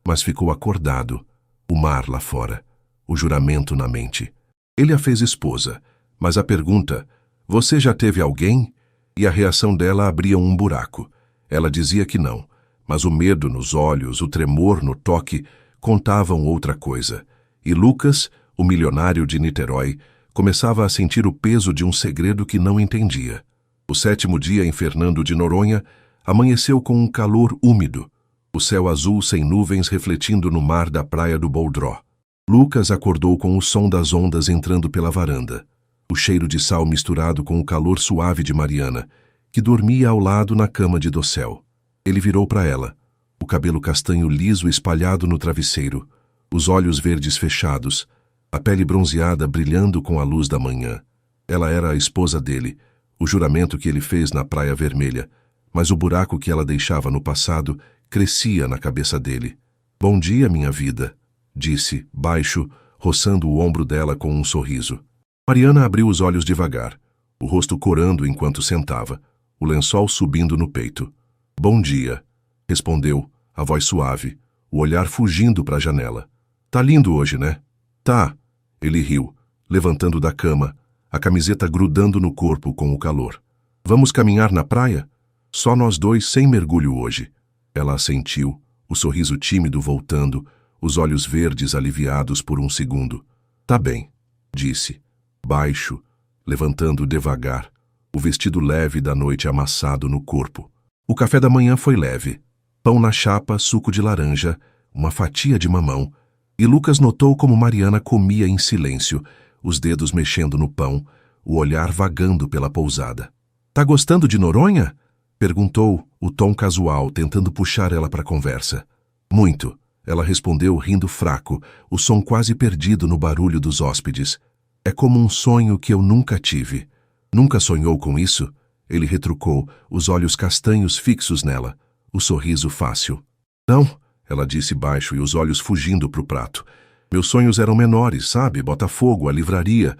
Speaker 1: mas ficou acordado. O mar lá fora. O juramento na mente. Ele a fez esposa, mas a pergunta, você já teve alguém? E a reação dela abria um buraco. Ela dizia que não, mas o medo nos olhos, o tremor no toque, contavam outra coisa. E Lucas, o milionário de Niterói, começava a sentir o peso de um segredo que não entendia. O 7º dia em Fernando de Noronha amanheceu com um calor úmido, o céu azul sem nuvens refletindo no mar da praia do Boldró. Lucas acordou com o som das ondas entrando pela varanda, o cheiro de sal misturado com o calor suave de Mariana, que dormia ao lado na cama de dossel. Ele virou para ela, o cabelo castanho liso espalhado no travesseiro, os olhos verdes fechados, a pele bronzeada brilhando com a luz da manhã. Ela era a esposa dele, o juramento que ele fez na Praia Vermelha, mas o buraco que ela deixava no passado crescia na cabeça dele. Bom dia, minha vida, disse, baixo, roçando o ombro dela com um sorriso. Mariana abriu os olhos devagar, o rosto corando enquanto sentava, o lençol subindo no peito. Bom dia, respondeu, a voz suave, o olhar fugindo para a janela. Tá lindo hoje, né? Tá, ele riu, levantando da cama, a camiseta grudando no corpo com o calor. Vamos caminhar na praia? Só nós dois sem mergulho hoje. Ela assentiu, o sorriso tímido voltando, os olhos verdes aliviados por um segundo. Tá bem, disse, baixo, levantando devagar, o vestido leve da noite amassado no corpo. O café da manhã foi leve. Pão na chapa, suco de laranja, uma fatia de mamão, e Lucas notou como Mariana comia em silêncio, os dedos mexendo no pão, o olhar vagando pela pousada. Tá gostando de Noronha? Perguntou, o tom casual, tentando puxar ela para a conversa. Muito, ela respondeu rindo fraco, o som quase perdido no barulho dos hóspedes. É como um sonho que eu nunca tive. Nunca sonhou com isso? Ele retrucou, os olhos castanhos fixos nela, o sorriso fácil. Não, ela disse baixo e os olhos fugindo para o prato. Meus sonhos eram menores, sabe? Botafogo, a livraria.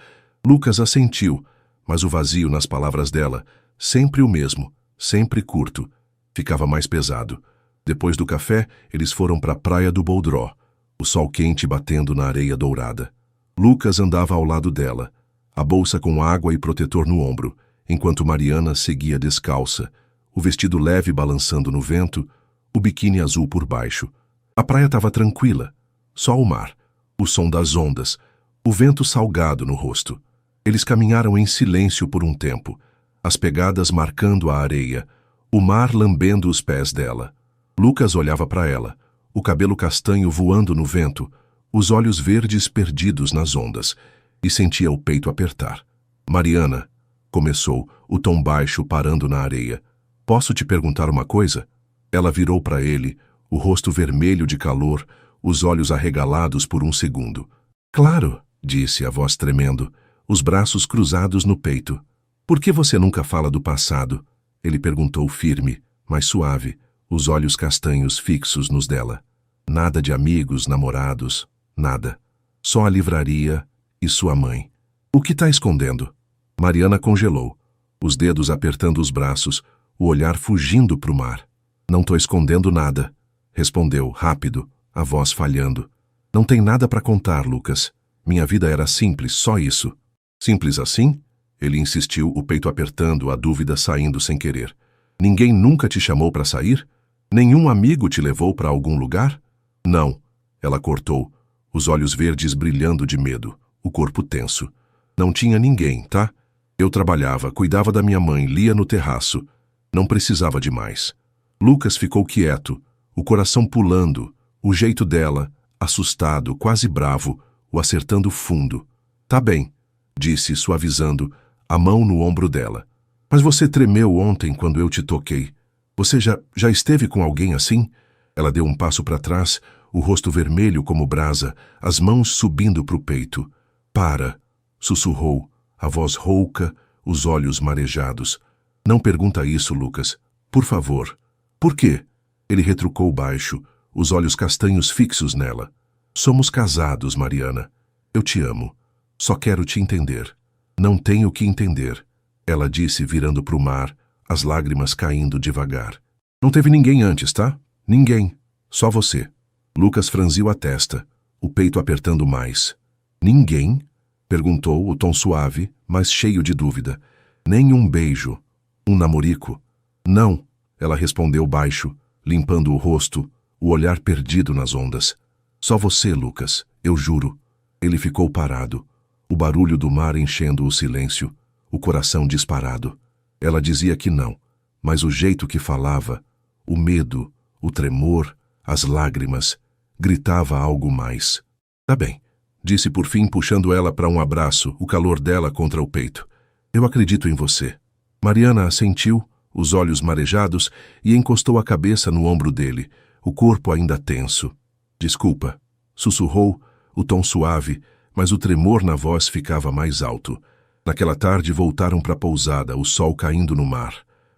Speaker 1: Lucas assentiu, mas o vazio nas palavras dela, sempre o mesmo, sempre curto, ficava mais pesado. Depois do café, eles foram para a praia do Boldró, o sol quente batendo na areia dourada. Lucas andava ao lado dela, a bolsa com água e protetor no ombro, enquanto Mariana seguia descalça, o vestido leve balançando no vento, o biquíni azul por baixo. A praia estava tranquila, só o mar, o som das ondas, o vento salgado no rosto. Eles caminharam em silêncio por um tempo, as pegadas marcando a areia, o mar lambendo os pés dela. Lucas olhava para ela, o cabelo castanho voando no vento, os olhos verdes perdidos nas ondas, e sentia o peito apertar. Mariana, começou, o tom baixo parando na areia. Posso te perguntar uma coisa? Ela virou para ele, o rosto vermelho de calor, os olhos arregalados por um segundo. Claro, disse a voz tremendo, os braços cruzados no peito. Por que você nunca fala do passado? Ele perguntou firme, mas suave, os olhos castanhos fixos nos dela. Nada de amigos, namorados, nada. Só a livraria e sua mãe. O que está escondendo? Mariana congelou, os dedos apertando os braços, o olhar fugindo para o mar. Não estou escondendo nada, respondeu, rápido, a voz falhando. Não tem nada para contar, Lucas. Minha vida era simples, só isso. Simples assim? Ele insistiu, o peito apertando, a dúvida saindo sem querer. Ninguém nunca te chamou para sair? Nenhum amigo te levou para algum lugar? Não, ela cortou, os olhos verdes brilhando de medo, o corpo tenso. Não tinha ninguém, tá? Eu trabalhava, cuidava da minha mãe, lia no terraço. Não precisava de mais. Lucas ficou quieto, o coração pulando, o jeito dela, assustado, quase bravo, o acertando fundo. Tá bem, disse, suavizando, a mão no ombro dela. Mas você tremeu ontem quando eu te toquei. Você já esteve com alguém assim? Ela deu um passo para trás, o rosto vermelho como brasa, as mãos subindo para o peito. Para, sussurrou, a voz rouca, os olhos marejados. Não pergunta isso, Lucas. Por favor. Por quê? Ele retrucou baixo, os olhos castanhos fixos nela. Somos casados, Mariana. Eu te amo. Só quero te entender. Não tenho que entender, ela disse virando para o mar, as lágrimas caindo devagar. Não teve ninguém antes, tá? Ninguém. Só você. Lucas franziu a testa, o peito apertando mais. Ninguém? Perguntou, o tom suave, mas cheio de dúvida. Nem um beijo. Um namorico? Não, ela respondeu baixo, limpando o rosto, o olhar perdido nas ondas. Só você, Lucas, eu juro. Ele ficou parado, o barulho do mar enchendo o silêncio, o coração disparado. Ela dizia que não, mas o jeito que falava, o medo, o tremor, as lágrimas, gritava algo mais. Tá bem, disse por fim puxando ela para um abraço, o calor dela contra o peito. Eu acredito em você. Mariana assentiu, os olhos marejados, e encostou a cabeça no ombro dele, o corpo ainda tenso. Desculpa, sussurrou, o tom suave, mas o tremor na voz ficava mais alto. Naquela tarde voltaram para a pousada, o sol caindo no mar.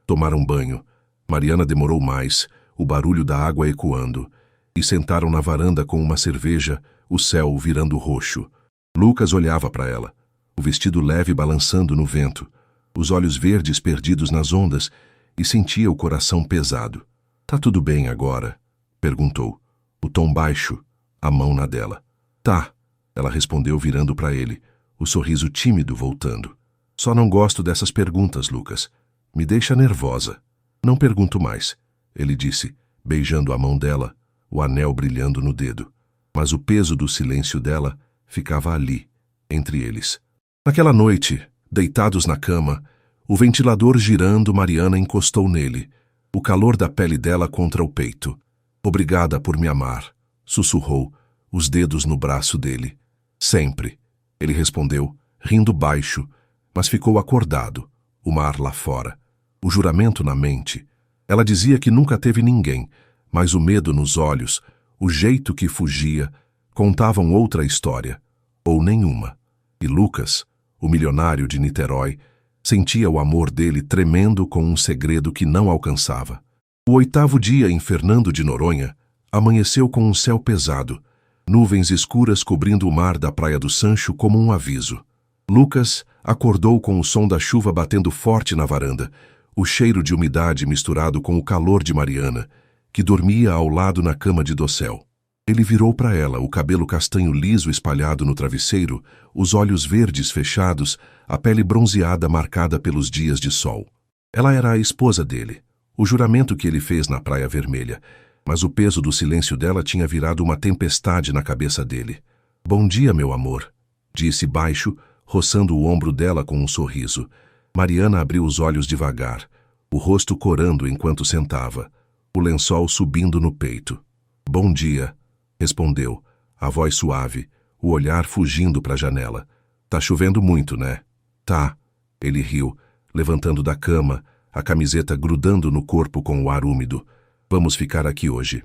Speaker 1: Tomaram banho. Mariana demorou mais, o barulho da água ecoando, e sentaram na varanda com uma cerveja, o céu virando roxo. Lucas olhava para ela, o vestido leve balançando no vento, os olhos verdes perdidos nas ondas, e sentia o coração pesado. Tá tudo bem agora? Perguntou, o tom baixo, a mão na dela. Tá, ela respondeu virando para ele, o sorriso tímido voltando. Só não gosto dessas perguntas, Lucas. Me deixa nervosa. Não pergunto mais, ele disse, beijando a mão dela, o anel brilhando no dedo. Mas o peso do silêncio dela ficava ali, entre eles. Naquela noite, deitados na cama, o ventilador girando, Mariana encostou nele, o calor da pele dela contra o peito. Obrigada por me amar, sussurrou, os dedos no braço dele. Sempre, ele respondeu, rindo baixo, mas ficou acordado, o mar lá fora, o juramento na mente. Ela dizia que nunca teve ninguém, mas o medo nos olhos, o jeito que fugia, contavam outra história, ou nenhuma. E Lucas, o milionário de Niterói, sentia o amor dele tremendo com um segredo que não alcançava. O 8º dia em Fernando de Noronha amanheceu com um céu pesado, nuvens escuras cobrindo o mar da Praia do Sancho como um aviso. Lucas acordou com o som da chuva batendo forte na varanda, o cheiro de umidade misturado com o calor de Mariana, que dormia ao lado na cama de dossel. Ele virou para ela, o cabelo castanho liso espalhado no travesseiro, os olhos verdes fechados, a pele bronzeada marcada pelos dias de sol. Ela era a esposa dele, o juramento que ele fez na Praia Vermelha, mas o peso do silêncio dela tinha virado uma tempestade na cabeça dele. Bom dia, meu amor, disse baixo, roçando o ombro dela com um sorriso. Mariana abriu os olhos devagar, o rosto corando enquanto sentava, o lençol subindo no peito. Bom dia, respondeu, a voz suave, o olhar fugindo para a janela. Tá chovendo muito, né? Tá, ele riu, levantando da cama, a camiseta grudando no corpo com o ar úmido. Vamos ficar aqui hoje.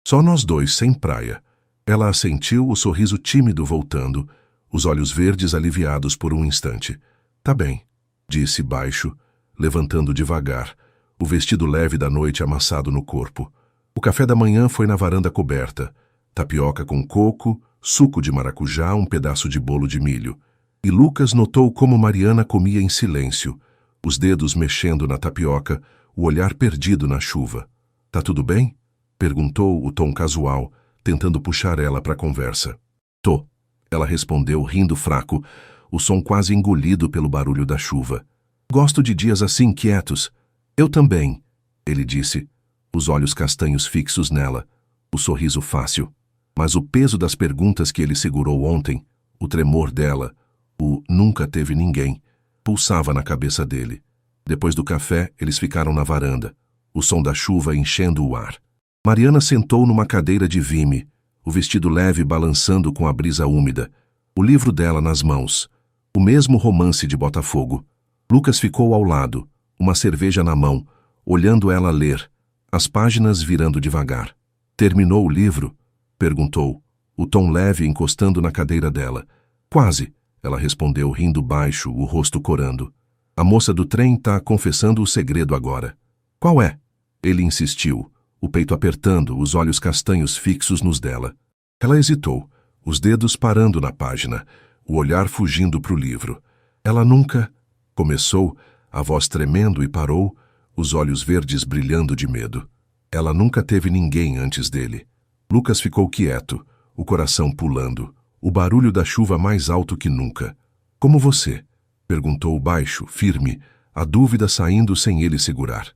Speaker 1: Só nós dois, sem praia. Ela assentiu, o sorriso tímido voltando, os olhos verdes aliviados por um instante. Tá bem, disse baixo, levantando devagar, o vestido leve da noite amassado no corpo. O café da manhã foi na varanda coberta, tapioca com coco, suco de maracujá, um pedaço de bolo de milho. E Lucas notou como Mariana comia em silêncio, os dedos mexendo na tapioca, o olhar perdido na chuva. Tá tudo bem? Perguntou o tom casual, tentando puxar ela para a conversa. Tô, ela respondeu rindo fraco, o som quase engolido pelo barulho da chuva. Gosto de dias assim quietos. Eu também, ele disse, os olhos castanhos fixos nela, o sorriso fácil. Mas o peso das perguntas que ele segurou ontem, o tremor dela, o nunca teve ninguém, pulsava na cabeça dele. Depois do café, eles ficaram na varanda, o som da chuva enchendo o ar. Mariana sentou numa cadeira de vime, o vestido leve balançando com a brisa úmida, o livro dela nas mãos, o mesmo romance de Botafogo. Lucas ficou ao lado, uma cerveja na mão, olhando ela ler, as páginas virando devagar. Terminou o livro? Perguntou, o tom leve encostando na cadeira dela. Quase, Ela respondeu rindo baixo, o rosto corando. A moça do trem tá confessando o segredo agora. Qual é? Ele insistiu, o peito apertando, os olhos castanhos fixos nos dela. Ela hesitou, os dedos parando na página, o olhar fugindo pro livro. Ela nunca... Começou, a voz tremendo e parou, os olhos verdes brilhando de medo. Ela nunca teve ninguém antes dele. Lucas ficou quieto, o coração pulando, o barulho da chuva mais alto que nunca. Como você? Perguntou baixo, firme, a dúvida saindo sem ele segurar.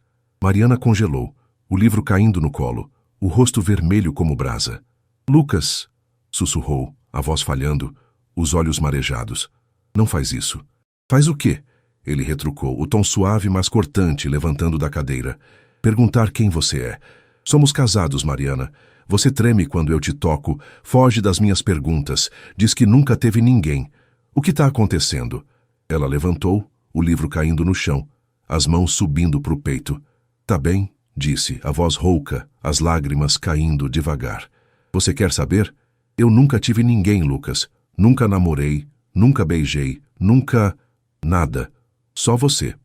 Speaker 1: Mariana congelou, o livro caindo no colo, o rosto vermelho como brasa. Lucas, sussurrou, a voz falhando, os olhos marejados. Não faz isso. Faz o quê? Ele retrucou, o tom suave mas cortante, levantando da cadeira. Perguntar quem você é. Somos casados, Mariana. Você treme quando eu te toco, foge das minhas perguntas, diz que nunca teve ninguém. O que está acontecendo? Ela levantou, o livro caindo no chão, as mãos subindo para o peito. Tá bem, disse, a voz rouca, as lágrimas caindo devagar. Você quer saber? Eu nunca tive ninguém, Lucas. Nunca namorei, nunca beijei, nunca... nada. Só você.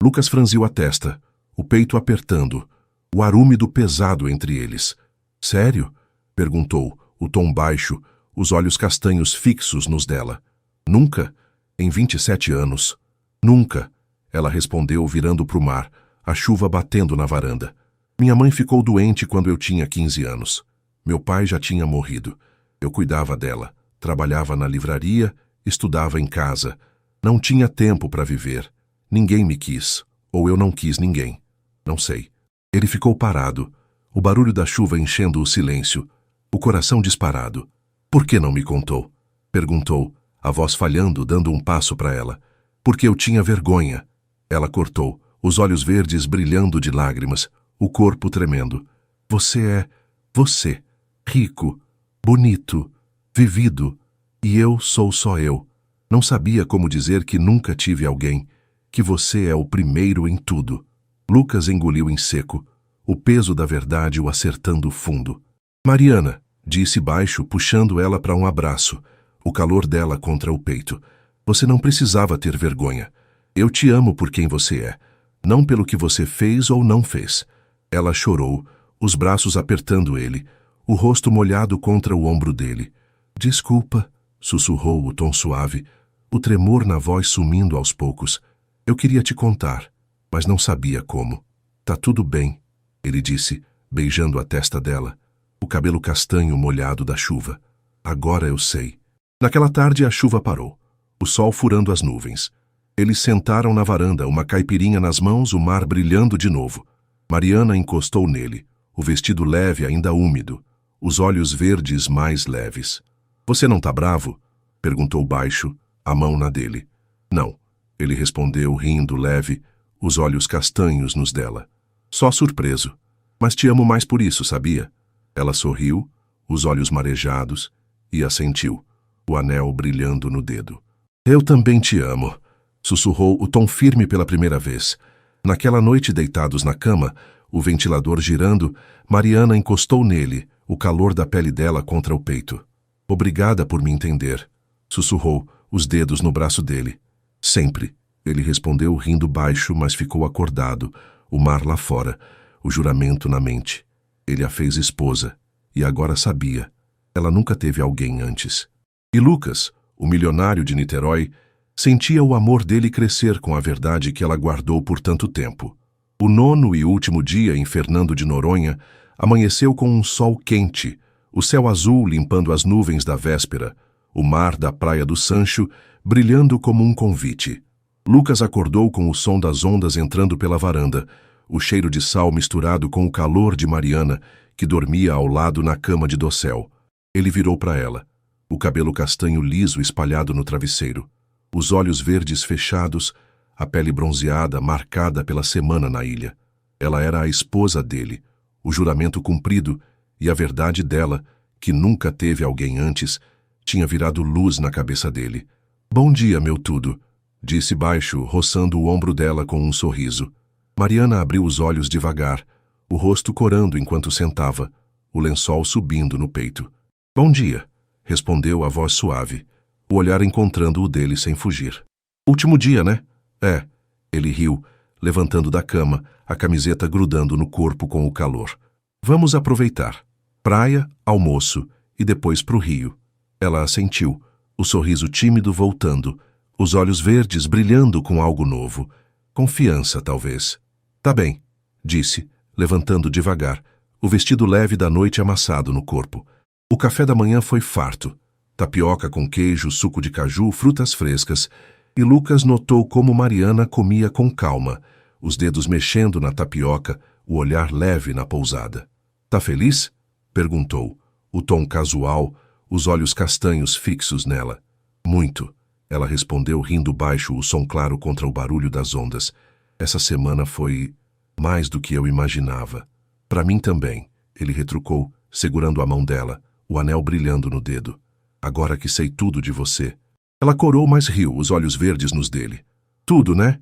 Speaker 1: Lucas franziu a testa, o peito apertando, o ar úmido pesado entre eles. Sério? Perguntou, o tom baixo, os olhos castanhos fixos nos dela. Nunca? Em 27 anos. Nunca, ela respondeu virando para o mar, a chuva batendo na varanda. Minha mãe ficou doente quando eu tinha 15 anos. Meu pai já tinha morrido. Eu cuidava dela, trabalhava na livraria, estudava em casa. Não tinha tempo para viver. Ninguém me quis, ou eu não quis ninguém. Não sei. Ele ficou parado, o barulho da chuva enchendo o silêncio, o coração disparado. Por que não me contou? Perguntou, a voz falhando, dando um passo para ela. Porque eu tinha vergonha. Ela cortou, os olhos verdes brilhando de lágrimas, o corpo tremendo. Você é você, rico, bonito, vivido, e eu sou só eu. Não sabia como dizer que nunca tive alguém, que você é o primeiro em tudo. Lucas engoliu em seco, o peso da verdade o acertando fundo. Mariana, disse baixo, puxando ela para um abraço, o calor dela contra o peito. Você não precisava ter vergonha. Eu te amo por quem você é, não pelo que você fez ou não fez. Ela chorou, os braços apertando ele, o rosto molhado contra o ombro dele. Desculpa, sussurrou o tom suave, o tremor na voz sumindo aos poucos. Eu queria te contar, mas não sabia como. Tá tudo bem, ele disse, beijando a testa dela, o cabelo castanho molhado da chuva. Agora eu sei. Naquela tarde a chuva parou, o sol furando as nuvens. Eles sentaram na varanda, uma caipirinha nas mãos, o mar brilhando de novo. Mariana encostou nele, o vestido leve ainda úmido, os olhos verdes mais leves. Você não tá bravo? Perguntou baixo, a mão na dele. Não. Ele respondeu, rindo leve, os olhos castanhos nos dela. Só surpreso. Mas te amo mais por isso, sabia? Ela sorriu, os olhos marejados, e assentiu, o anel brilhando no dedo. Eu também te amo, sussurrou o tom firme pela primeira vez. Naquela noite, deitados na cama, o ventilador girando, Mariana encostou nele, o calor da pele dela contra o peito. Obrigada por me entender, sussurrou, os dedos no braço dele. Sempre, ele respondeu rindo baixo, mas ficou acordado, o mar lá fora, o juramento na mente. Ele a fez esposa, e agora sabia. Ela nunca teve alguém antes. E Lucas, o milionário de Niterói, sentia o amor dele crescer com a verdade que ela guardou por tanto tempo. O 9º e último dia em Fernando de Noronha amanheceu com um sol quente, o céu azul limpando as nuvens da véspera, o mar da Praia do Sancho brilhando como um convite. Lucas acordou com o som das ondas entrando pela varanda, o cheiro de sal misturado com o calor de Mariana, que dormia ao lado na cama de dossel. Ele virou para ela, o cabelo castanho liso espalhado no travesseiro, os olhos verdes fechados, a pele bronzeada marcada pela semana na ilha. Ela era a esposa dele, o juramento cumprido, e a verdade dela, que nunca teve alguém antes, tinha virado luz na cabeça dele. Bom dia, meu tudo, disse baixo, roçando o ombro dela com um sorriso. Mariana abriu os olhos devagar, o rosto corando enquanto sentava, o lençol subindo no peito. Bom dia, respondeu a voz suave. o olhar encontrando o dele sem fugir. Último dia, né? É. Ele riu, levantando da cama, a camiseta grudando no corpo com o calor. Vamos aproveitar. Praia, almoço e depois pro rio. Ela assentiu, o sorriso tímido voltando, os olhos verdes brilhando com algo novo. Confiança, talvez. Tá bem, disse, levantando devagar, o vestido leve da noite amassado no corpo. O café da manhã foi farto. Tapioca com queijo, suco de caju, frutas frescas, e Lucas notou como Mariana comia com calma, os dedos mexendo na tapioca, o olhar leve na pousada. Tá feliz? Perguntou, o tom casual, os olhos castanhos fixos nela. Muito, ela respondeu rindo baixo, o som claro contra o barulho das ondas. Essa semana foi mais do que eu imaginava. Pra mim também, ele retrucou, segurando a mão dela, o anel brilhando no dedo. Agora que sei tudo de você. Ela corou, mas riu, os olhos verdes nos dele. Tudo, né?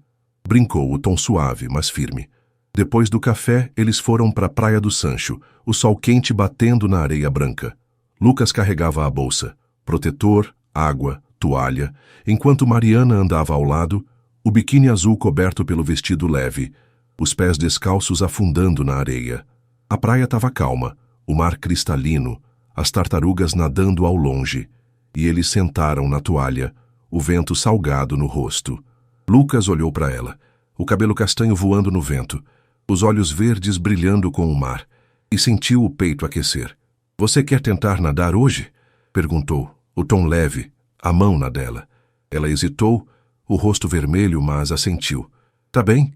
Speaker 1: Brincou, o tom suave, mas firme. Depois do café, eles foram para a Praia do Sancho, o sol quente batendo na areia branca. Lucas carregava a bolsa, protetor, água, toalha, enquanto Mariana andava ao lado, o biquíni azul coberto pelo vestido leve, os pés descalços afundando na areia. A praia estava calma, o mar cristalino, as tartarugas nadando ao longe, e eles sentaram na toalha, o vento salgado no rosto. Lucas olhou para ela, o cabelo castanho voando no vento, os olhos verdes brilhando com o mar, e sentiu o peito aquecer. Você quer tentar nadar hoje? Perguntou, o tom leve, a mão na dela. Ela hesitou, o rosto vermelho, mas assentiu. Tá bem,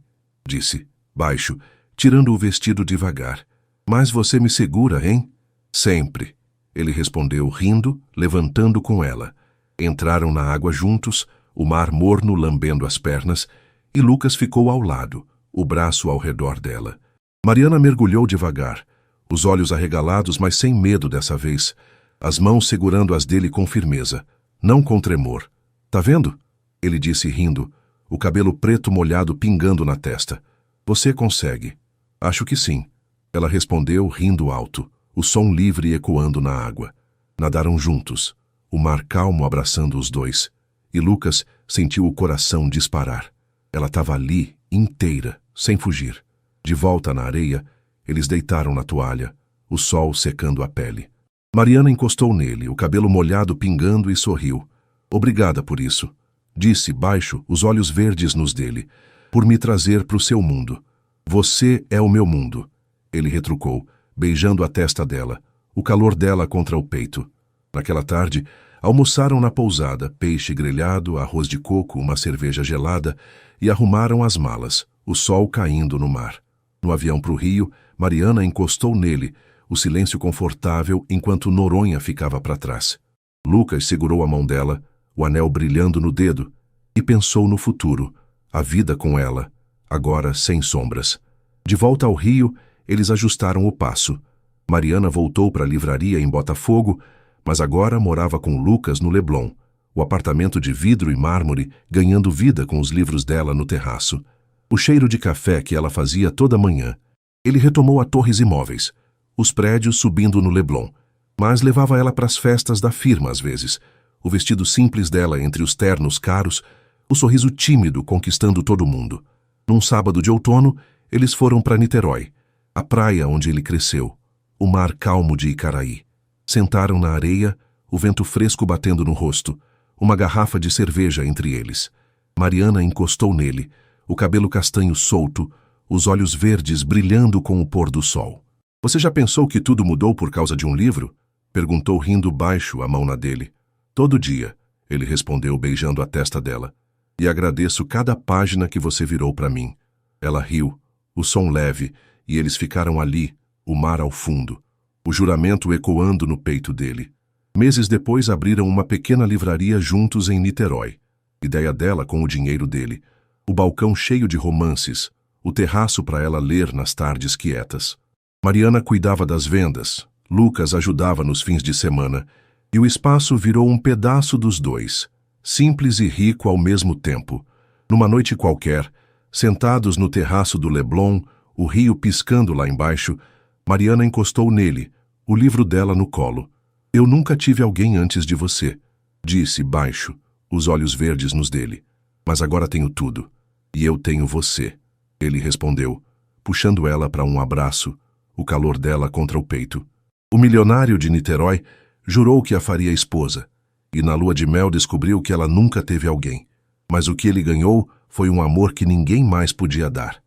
Speaker 1: disse, baixo, tirando o vestido devagar. Mas você me segura, hein? Sempre. Ele respondeu, rindo, levantando com ela. Entraram na água juntos, o mar morno lambendo as pernas, e Lucas ficou ao lado, o braço ao redor dela. Mariana mergulhou devagar, os olhos arregalados, mas sem medo dessa vez, as mãos segurando as dele com firmeza, não com tremor. Tá vendo? Ele disse rindo, o cabelo preto molhado pingando na testa. Você consegue. Acho que sim. Ela respondeu, rindo alto, o som livre ecoando na água. Nadaram juntos, o mar calmo abraçando os dois, e Lucas sentiu o coração disparar. Ela estava ali, inteira, sem fugir. De volta na areia, eles deitaram na toalha, o sol secando a pele. Mariana encostou nele, o cabelo molhado pingando, e sorriu. Obrigada por isso, disse baixo, os olhos verdes nos dele, por me trazer para o seu mundo. Você é o meu mundo, ele retrucou, beijando a testa dela, o calor dela contra o peito. Naquela tarde, almoçaram na pousada, peixe grelhado, arroz de coco, uma cerveja gelada, e arrumaram as malas, o sol caindo no mar. No avião para o Rio, Mariana encostou nele, o silêncio confortável enquanto Noronha ficava para trás. Lucas segurou a mão dela, o anel brilhando no dedo, e pensou no futuro, a vida com ela, agora sem sombras. De volta ao Rio, eles ajustaram o passo. Mariana voltou para a livraria em Botafogo, mas agora morava com Lucas no Leblon, o apartamento de vidro e mármore ganhando vida com os livros dela no terraço. O cheiro de café que ela fazia toda manhã. Ele retomou a Torres Imóveis, os prédios subindo no Leblon, mas levava ela para as festas da firma às vezes, o vestido simples dela entre os ternos caros, o sorriso tímido conquistando todo mundo. Num sábado de outono, eles foram para Niterói, a praia onde ele cresceu, o mar calmo de Icaraí. Sentaram na areia, o vento fresco batendo no rosto, uma garrafa de cerveja entre eles. Mariana encostou nele, o cabelo castanho solto, os olhos verdes brilhando com o pôr do sol. Você já pensou que tudo mudou por causa de um livro? Perguntou rindo baixo, a mão na dele. Todo dia, ele respondeu beijando a testa dela. E agradeço cada página que você virou para mim. Ela riu, o som leve, e eles ficaram ali, o mar ao fundo, o juramento ecoando no peito dele. Meses depois abriram uma pequena livraria juntos em Niterói. Ideia dela com o dinheiro dele. O balcão cheio de romances, o terraço para ela ler nas tardes quietas. Mariana cuidava das vendas, Lucas ajudava nos fins de semana, e o espaço virou um pedaço dos dois, simples e rico ao mesmo tempo. Numa noite qualquer, sentados no terraço do Leblon, o rio piscando lá embaixo, Mariana encostou nele, o livro dela no colo. Eu nunca tive alguém antes de você. Disse baixo, os olhos verdes nos dele. Mas agora tenho tudo. E eu tenho você. Ele respondeu, puxando ela para um abraço, o calor dela contra o peito. O milionário de Niterói jurou que a faria esposa, e na lua de mel descobriu que ela nunca teve alguém. Mas o que ele ganhou foi um amor que ninguém mais podia dar.